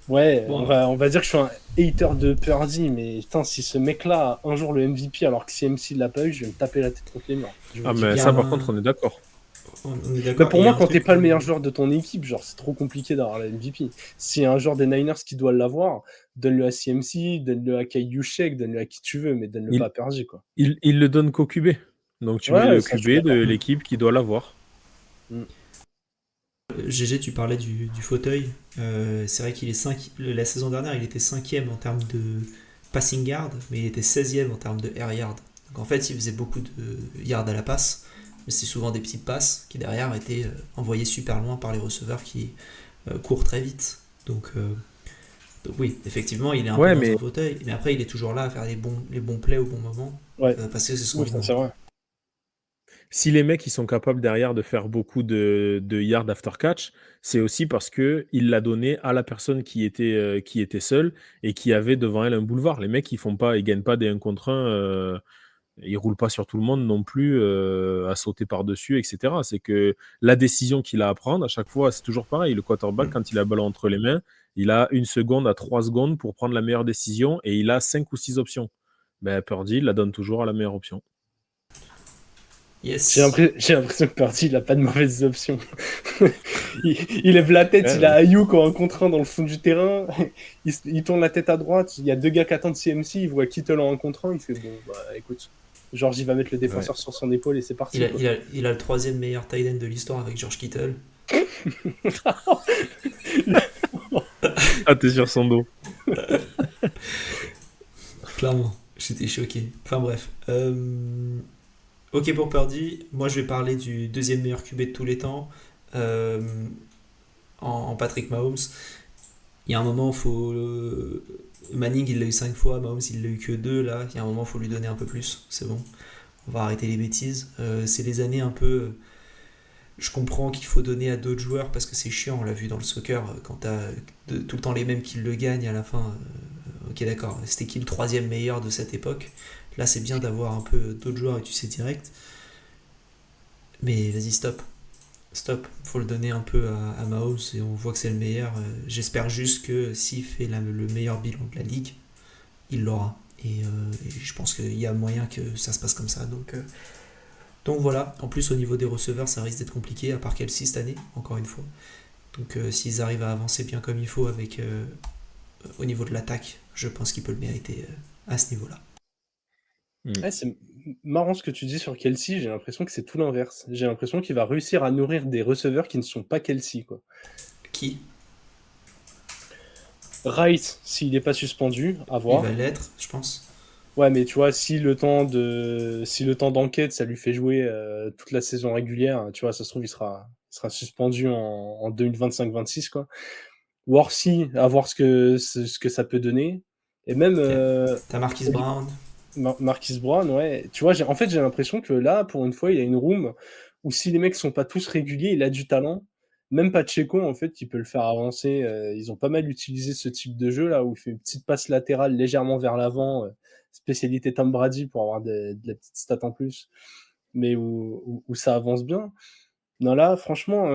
ouais, Bon, on va dire que je suis un hater de Purdy, mais putain, si ce mec-là a un jour le MVP alors que CMC l'a pas eu, je vais me taper la tête contre les murs. Je vous Ah, le dis. mais il y a ça, par un- contre, on est d'accord. on est Bah, d'accord. pour Et il y moi, a un quand t'es truc pas le où- meilleur joueur de ton équipe, genre, c'est trop compliqué d'avoir la MVP. Si un joueur des Niners qui doit l'avoir, donne-le à CMC, donne-le à Kyle Juszczyk, donne-le à qui tu veux, mais donne-le pas Il, à Purdy, quoi. il le donne qu'au QB. Donc tu mets Ouais, le ça, je suis QB de d'accord. l'équipe qui doit l'avoir. GG, tu parlais du fauteuil. C'est vrai la saison dernière, il était 5e en termes de passing yard, mais il était 16e en termes de air yard. Donc en fait, il faisait beaucoup de yards à la passe, mais c'est souvent des petites passes qui derrière étaient envoyées super loin par les receveurs qui courent très vite. Donc oui, effectivement, il est un peu Ouais, dans mais un fauteuil, mais après, il est toujours là à faire les bons plays au bon moment, Ouais, parce que c'est son oui, ça, niveau. c'est vrai. si les mecs ils sont capables derrière de faire beaucoup de yards after catch, c'est aussi parce que il l'a donné à la personne qui était seule et qui avait devant elle un boulevard. Les mecs ils gagnent pas des 1 contre 1, ils roulent pas sur tout le monde non plus à sauter par-dessus, etc. C'est que la décision qu'il a à prendre à chaque fois, c'est toujours pareil. Le quarterback, Mm. quand il a le ballon entre les mains, il a 1 seconde à 3 secondes pour prendre la meilleure décision et il a 5 ou 6 options. Ben, Purdy, il la donne toujours à la meilleure option. Yes. J'ai l'impression que Purdy, il a pas de mauvaises options. Il lève la tête, Ouais, il a Ayuk en 1 contre 1 dans le fond du terrain. Il tourne la tête à droite, il y a 2 gars qui attendent CMC, il voit Kittle en 1 contre 1, il fait bon, bah écoute, George, il va mettre le ouais. défenseur sur son épaule et c'est parti, quoi. Il a le troisième meilleur tight end de l'histoire avec George Kittle. Ah, t'es sur son dos. Clairement, j'étais choqué. Enfin bref. Ok pour Purdy. Moi, je vais parler du deuxième meilleur QB de tous les temps, euh, en Patrick Mahomes. Il y a un moment, Manning, il l'a eu 5 fois, Mahomes, il l'a eu que 2 là. Il y a un moment, il faut lui donner un peu plus. C'est bon. On va arrêter les bêtises. C'est les années un peu. Je comprends qu'il faut donner à d'autres joueurs parce que c'est chiant, on l'a vu dans le soccer, quand t'as tout le temps les mêmes qui le gagnent à la fin. Ok, d'accord, c'était qui le troisième meilleur de cette époque? Là, c'est bien d'avoir un peu d'autres joueurs et tu sais direct. Mais vas-y, stop. Stop. Faut le donner un peu à Mahomes et on voit que c'est le meilleur. J'espère juste que s'il fait le meilleur bilan de la ligue, il l'aura. Et je pense qu'il y a moyen que ça se passe comme ça. Donc voilà, en plus au niveau des receveurs, ça risque d'être compliqué, à part Kelsey cette année, encore une fois. Donc s'ils arrivent à avancer bien comme il faut avec au niveau de l'attaque, je pense qu'il peut le mériter à ce niveau-là. Ouais, c'est marrant ce que tu dis sur Kelsey, j'ai l'impression que c'est tout l'inverse. J'ai l'impression qu'il va réussir à nourrir des receveurs qui ne sont pas Kelsey, quoi. Qui? Rice, s'il n'est pas suspendu, à Il voir. va l'être, je pense. Ouais, mais tu vois, si le temps d'enquête, ça lui fait jouer toute la saison régulière, tu vois, ça se trouve, il sera suspendu en 2025-26, quoi. Worthy, à voir ce que ça peut donner. Et même T'as Marquise Brown. Marquise Brown, ouais. Tu vois, en fait, j'ai l'impression que là, pour une fois, il y a une room où si les mecs sont pas tous réguliers, il a du talent. Même Pacheco, en fait, qui peut le faire avancer. Ils ont pas mal utilisé ce type de jeu là où il fait une petite passe latérale légèrement vers l'avant, spécialité Tom Brady pour avoir de la petite stat en plus, mais où ça avance bien. Non, là, franchement,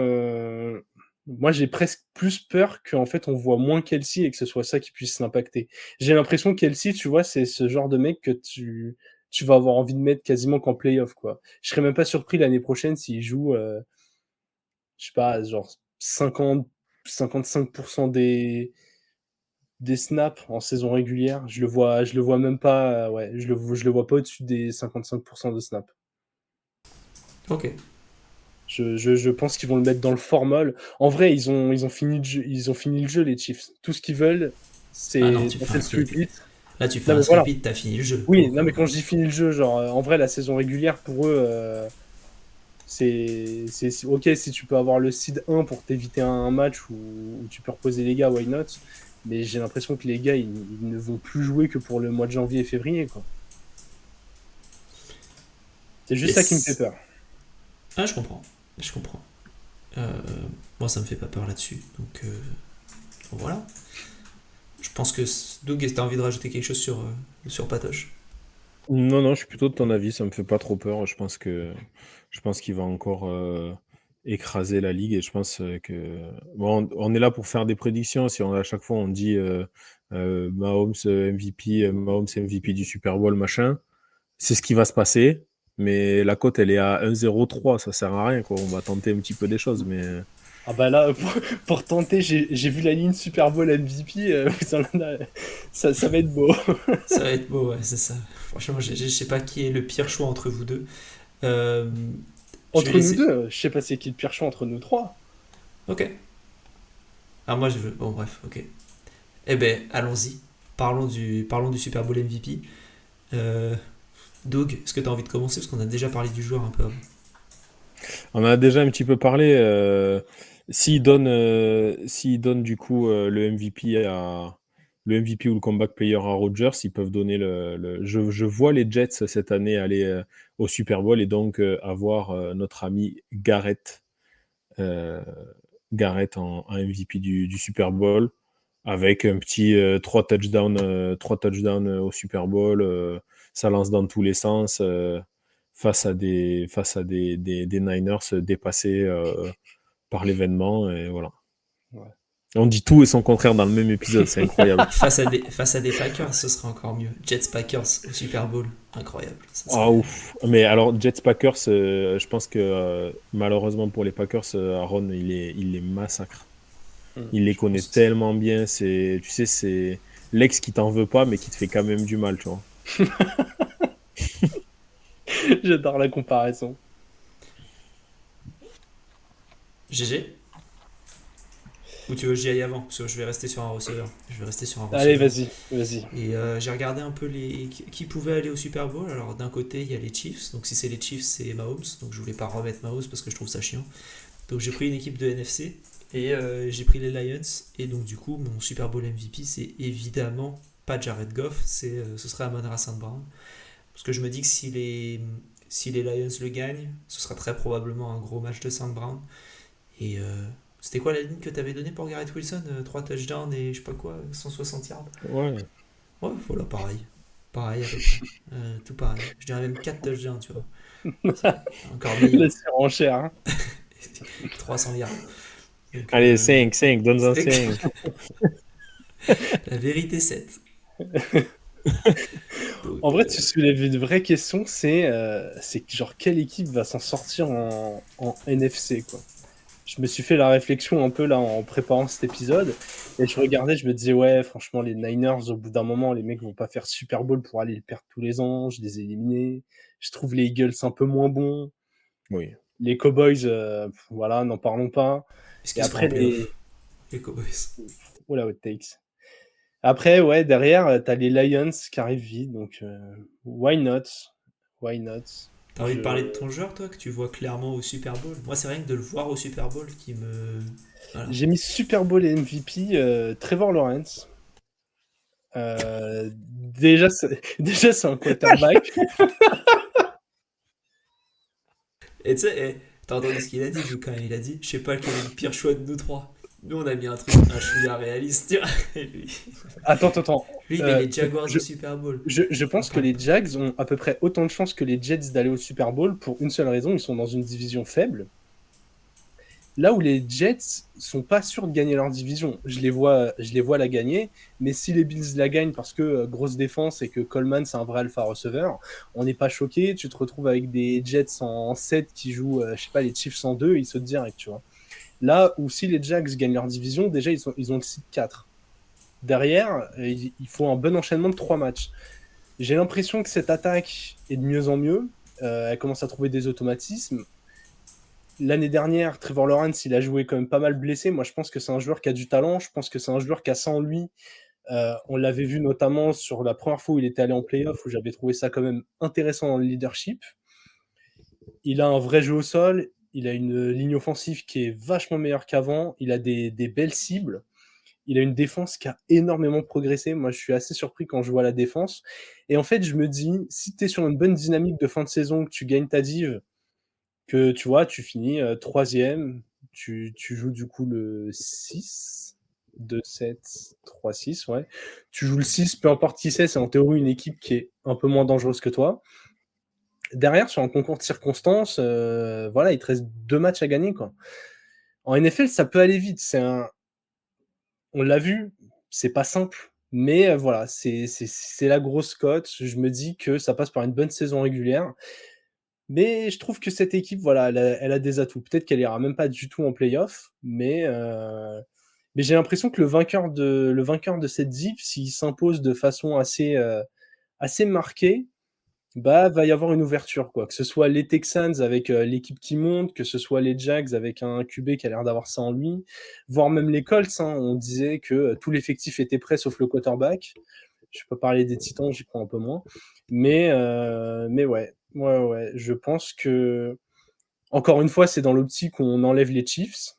moi, j'ai presque plus peur qu'en fait, on voit moins Kelsey et que ce soit ça qui puisse l'impacter. J'ai l'impression que Kelsey, tu vois, c'est ce genre de mec que tu vas avoir envie de mettre quasiment qu'en playoff, quoi. Je serais même pas surpris l'année prochaine s'il joue, je sais pas, genre 55% des snaps en saison régulière. Je le vois même pas, ouais, je le vois pas au-dessus des 55% de snaps. Ok. Je pense qu'ils vont le mettre dans le formol. En vrai, ils ont fini le jeu, les Chiefs. Tout ce qu'ils veulent, Ah non, c'est tu fais passer un le script. street. Là, tu fais Non, un mais voilà. script, t'as fini le jeu. Oui, Donc, non, mais quand je dis fini le jeu, genre, en vrai, la saison régulière, pour eux, c'est ok si tu peux avoir le seed 1 pour t'éviter un match où tu peux reposer les gars, why not? Mais j'ai l'impression que les gars, ils ne vont plus jouer que pour le mois de janvier et février, quoi. C'est juste ça qui me fait yes. peur. Ah, je comprends. Je comprends. Moi, ça me fait pas peur là-dessus. Donc voilà. Je pense que Doug, t'as envie de rajouter quelque chose sur Patoche? Non, non, je suis plutôt de ton avis, ça me fait pas trop peur. Je pense qu'il va écraser la ligue. Et je pense que bon, on est là pour faire des prédictions. Si à chaque fois on dit Mahomes MVP du Super Bowl, machin, c'est ce qui va se passer. Mais la cote, elle est à 1,03. Ça sert à rien, quoi. On va tenter un petit peu des choses, mais Ah bah là, pour tenter, j'ai vu la ligne Super Bowl MVP, ça va être beau. Ça va être beau, ouais, c'est ça. Franchement, je sais pas qui est le pire choix entre vous deux. Euh, je vais Entre nous laisser. deux, je sais pas c'est qui le pire choix entre nous trois. Ok. Ah, moi, je veux. Bon, bref, ok. Eh ben, allons-y. Parlons du Super Bowl MVP. Euh, Doug, est-ce que tu as envie de commencer? Parce qu'on a déjà parlé du joueur un peu avant. on en a déjà un petit peu parlé. S'il donne du coup le MVP ou le comeback player à Rodgers, ils peuvent donner je vois les Jets cette année aller au Super Bowl et donc avoir notre ami euh, Garrett en MVP du Super Bowl avec un petit 3 touchdowns au Super Bowl. Ça lance dans tous les sens face à des Niners dépassés par l'événement. Et voilà. Ouais. On dit tout et son contraire dans le même épisode, c'est incroyable. Face à des Packers, ce serait encore mieux. Jets Packers au Super Bowl. Incroyable. Ça Ah serait. ouf. Mais alors, Jets Packers, je pense que malheureusement pour les Packers, Aaron, il les massacre. Il les Je connaît pense. tellement bien. Tu sais, c'est l'ex qui t'en veut pas, mais qui te fait quand même du mal, tu vois. J'adore la comparaison. GG? Ou tu veux que j'y aille avant? Parce que je vais rester sur un receveur. Je vais rester sur un Allez, receveur. vas-y, vas-y. Et j'ai regardé un peu qui pouvaient aller au Super Bowl. Alors d'un côté, il y a les Chiefs. Donc si c'est les Chiefs, c'est Mahomes. Donc je voulais pas remettre Mahomes parce que je trouve ça chiant. Donc j'ai pris une équipe de NFC. Et j'ai pris les Lions. Et donc du coup, mon Super Bowl MVP, c'est évidemment pas Jared Goff. Ce serait Amon-Ra St. Brown. Parce que je me dis que si les Lions le gagnent, ce sera très probablement un gros match de St. Brown. Et c'était quoi la ligne que tu avais donnée pour Garrett Wilson? 3 touchdowns et je sais pas quoi, 160 yards. Ouais. Ouais, voilà, pareil. Pareil à peu près. Tout pareil. Je dirais même 4 touchdowns, tu vois. C'est encore La meilleur. surenchère, hein. 300 yards. Donc, Allez, 5, donne-en c'est 5. la vérité 7. Donc, En vrai, tu soulèves une vraie question, c'est genre quelle équipe va s'en sortir en NFC, quoi. Je me suis fait la réflexion un peu là en préparant cet épisode et je regardais, je me disais ouais, franchement les Niners au bout d'un moment, les mecs vont pas faire Super Bowl pour aller le perdre tous les ans, je les ai éliminés. Je trouve les Eagles un peu moins bons, Oui. les Cowboys voilà, n'en parlons pas. est-ce Et qu'ils seront en après playoff, les Cowboys? voilà what takes. Après ouais, derrière t'as les Lions qui arrivent vite donc why not? Why not? T'as envie de parler de Je ton joueur, toi, que tu vois clairement au Super Bowl? Moi, c'est rien que de le voir au Super Bowl qui me. Voilà. J'ai mis Super Bowl MVP Trevor Lawrence. Déjà, déjà, c'est un quarterback. Et tu sais, t'as entendu ce qu'il a dit, Doug, quand même. Il a dit, je sais pas quel est le pire choix de nous trois. Nous, on a mis un chouïa réaliste, tu vois. Et Attends. lui, il met les Je, Jaguars je, au Super Bowl. je On pense que parle les pas. Jags ont à peu près autant de chances que les Jets d'aller au Super Bowl pour une seule raison, ils sont dans une division faible. Là où les Jets sont pas sûrs de gagner leur division, je les vois la gagner, mais si les Bills la gagnent parce que grosse défense et que Coleman c'est un vrai alpha receveur, on n'est pas choqué. Tu te retrouves avec des Jets en 7 qui jouent, je sais pas, les Chiefs en 2, ils sautent direct, tu vois. Là où si les Jags gagnent leur division, déjà ils ont le seed 4. Derrière, il faut un bon enchaînement de 3 matchs. J'ai l'impression que cette attaque est de mieux en mieux. Elle commence à trouver des automatismes. L'année dernière, Trevor Lawrence, il a joué quand même pas mal blessé. Moi, je pense que c'est un joueur qui a du talent. Je pense que c'est un joueur qui a ça en lui. On l'avait vu notamment sur la première fois où il était allé en playoff, où j'avais trouvé ça quand même intéressant dans le leadership. Il a un vrai jeu au sol. Il a une ligne offensive qui est vachement meilleure qu'avant. Il a des belles cibles. Il a une défense qui a énormément progressé. Moi, je suis assez surpris quand je vois la défense. Et en fait, je me dis, si tu es sur une bonne dynamique de fin de saison, que tu gagnes ta div, que tu vois, tu finis troisième, tu joues du coup le 6, 2, 7, 3, 6, ouais. Tu joues le 6, peu importe qui c'est en théorie une équipe qui est un peu moins dangereuse que toi. derrière, sur un concours de circonstances, voilà, il te reste 2 matchs à gagner, quoi. En NFL, ça peut aller vite. On l'a vu, c'est pas simple, mais voilà, c'est la grosse cote. Je me dis que ça passe par une bonne saison régulière, mais je trouve que cette équipe, voilà, elle a des atouts. Peut-être qu'elle ira même pas du tout en playoff, mais j'ai l'impression que le vainqueur de cette div, s'il s'impose de façon assez marquée, bah, va y avoir une ouverture, quoi. Que ce soit les Texans avec, l'équipe qui monte, que ce soit les Jags avec un QB qui a l'air d'avoir ça en lui, voire même les Colts, hein. On disait que, tout l'effectif était prêt sauf le quarterback. Je peux parler des Titans, j'y crois un peu moins. Mais ouais, ouais, ouais, je pense que encore une fois, c'est dans l'optique où on enlève les Chiefs.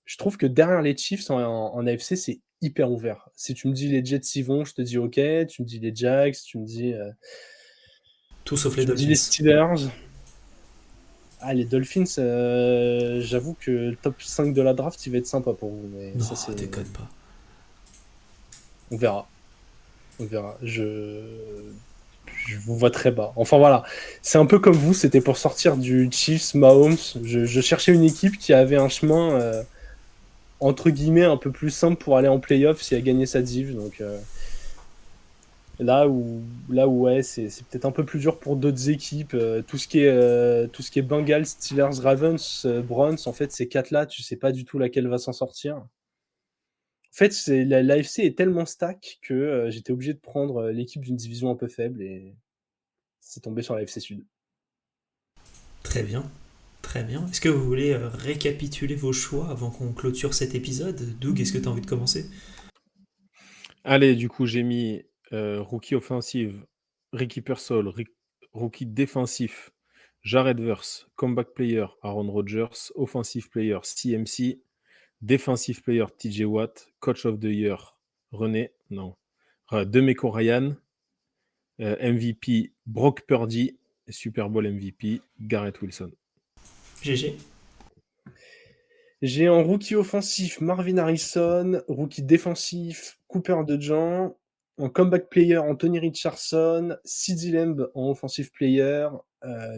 Je trouve que derrière les Chiefs en AFC, c'est hyper ouvert. Si tu me dis les Jets y vont, je te dis OK. Tu me dis les Jags, Tout sauf les tu me dis les Dolphins. Steelers. Ah, les Dolphins, j'avoue que le top 5 de la draft, il va être sympa pour vous. Mais Non, ça, c'est... déconne pas. On verra. On verra. Je vous vois très bas. Enfin voilà, c'est un peu comme vous, c'était pour sortir du Chiefs, Mahomes. Je cherchais une équipe qui avait un chemin, entre guillemets, un peu plus simple pour aller en playoff si elle gagnait sa div. Donc là où ouais, c'est peut-être un peu plus dur pour d'autres équipes. Tout ce qui est Bengals, Steelers, Ravens, Browns, en fait, ces quatre-là, tu sais pas du tout laquelle va s'en sortir. En fait, l'AFC est tellement stack que j'étais obligé de prendre l'équipe d'une division un peu faible et c'est tombé sur l'AFC Sud. Très bien. Très bien. Est-ce que vous voulez récapituler vos choix avant qu'on clôture cet épisode? Doug, est-ce que tu as envie de commencer? Allez, du coup, j'ai mis rookie offensive, Ricky Pearsall, rookie défensif, Jared Verse, comeback player, Aaron Rodgers, offensive player, CMC, defensive player, TJ Watt, coach of the year, René, non, Demeco Ryan, MVP, Brock Purdy, et Super Bowl MVP, Garrett Wilson. GG. J'ai en rookie offensif Marvin Harrison, rookie défensif Cooper DeJean, en comeback player Anthony Richardson, CeeDee Lamb en offensive player,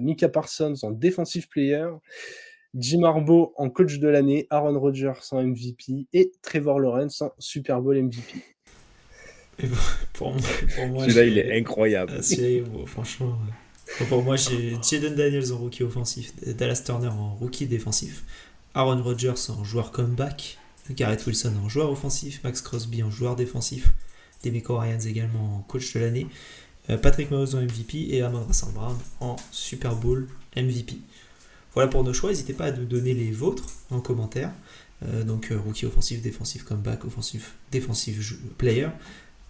Micah Parsons en defensive player, Jim Harbaugh en coach de l'année, Aaron Rodgers en MVP et Trevor Lawrence en Super Bowl MVP. Pour moi, Celui-là, il est incroyable. Franchement. Pour moi, j'ai Jaden Daniels en rookie offensif, Dallas Turner en rookie défensif, Aaron Rodgers en joueur comeback, Garrett Wilson en joueur offensif, Max Crosby en joueur défensif, Demeco Ryans également en coach de l'année, Patrick Mahomes en MVP et Amon-Ra St. Brown en Super Bowl MVP. Voilà pour nos choix, n'hésitez pas à nous donner les vôtres en commentaire. Donc rookie offensif, défensif, comeback, offensif, défensif player,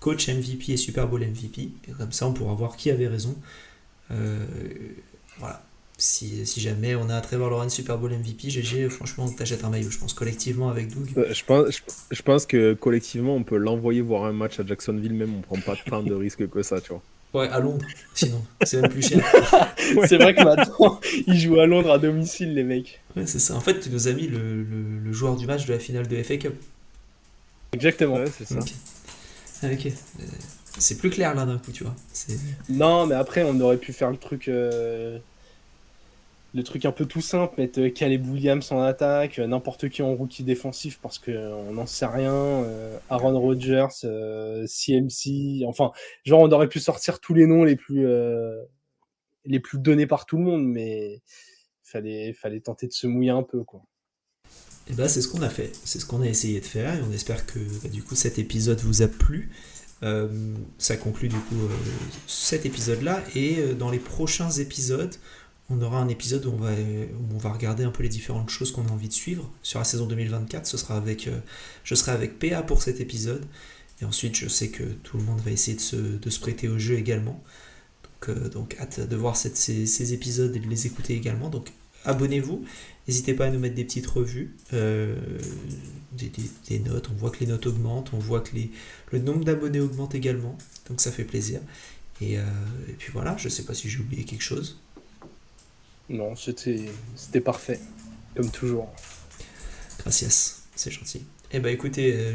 coach MVP et Super Bowl MVP. Et comme ça, on pourra voir qui avait raison. Voilà. Si jamais on a Trevor Lawrence Super Bowl MVP, GG, franchement, t'achètes un maillot, je pense, collectivement avec Doug. Je pense que collectivement, on peut l'envoyer voir un match à Jacksonville, même on prend pas tant de risques que ça, tu vois. Ouais, à Londres, sinon, c'est même plus cher. Ouais. C'est vrai que maintenant, ils jouent à Londres à domicile, les mecs. Ouais, c'est ça. En fait, tu nous as mis le joueur du match de la finale de FA Cup. Exactement. Ouais, c'est ça. Ok. C'est plus clair là d'un coup, tu vois. Non, mais après, on aurait pu faire le truc un peu tout simple, mettre Caleb Williams en attaque, n'importe qui en rookie défensif parce qu'on n'en sait rien, Aaron Rodgers, CMC, enfin, genre on aurait pu sortir tous les noms les plus donnés par tout le monde, mais fallait tenter de se mouiller un peu, quoi. Et bah c'est ce qu'on a fait, c'est ce qu'on a essayé de faire et on espère que du coup cet épisode vous a plu. Ça conclut du coup cet épisode là et dans les prochains épisodes on aura un épisode où on va regarder un peu les différentes choses qu'on a envie de suivre sur la saison 2024. Je serai avec PA pour cet épisode et ensuite je sais que tout le monde va essayer de se prêter au jeu également, donc hâte de voir ces épisodes et de les écouter également. Donc abonnez-vous, n'hésitez pas à nous mettre des petites revues, des notes. On voit que les notes augmentent, on voit que le nombre d'abonnés augmente également, donc ça fait plaisir. Et puis voilà, je sais pas si j'ai oublié quelque chose. Non, c'était parfait, comme toujours. Gracias, c'est gentil. Eh ben écoutez,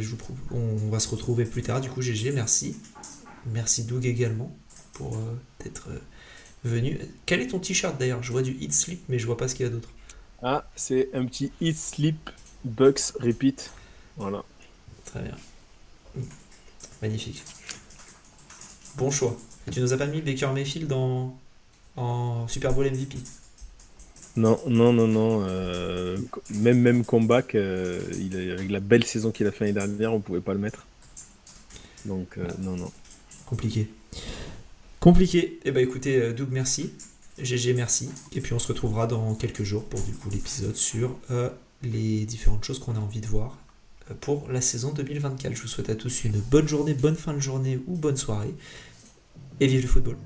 on va se retrouver plus tard, du coup GG, merci. Merci Doug également pour t'être venu. Quel est ton t-shirt d'ailleurs? Je vois du Eat Sleep, mais je vois pas ce qu'il y a d'autre. Ah, c'est un petit Eat Sleep Bucks Repeat. Voilà. Très bien. Magnifique. Bon choix. Et tu nous as pas mis Baker Mayfield en Super Bowl MVP? Non, non, non, non. Même comeback, avec la belle saison qu'il a fait l'année dernière, on pouvait pas le mettre. Donc, non, non. Compliqué. Compliqué. Eh ben écoutez, Doug, merci. GG, merci. Et puis on se retrouvera dans quelques jours pour du coup l'épisode sur les différentes choses qu'on a envie de voir pour la saison 2024. Je vous souhaite à tous une bonne journée, bonne fin de journée ou bonne soirée. Et vive le football.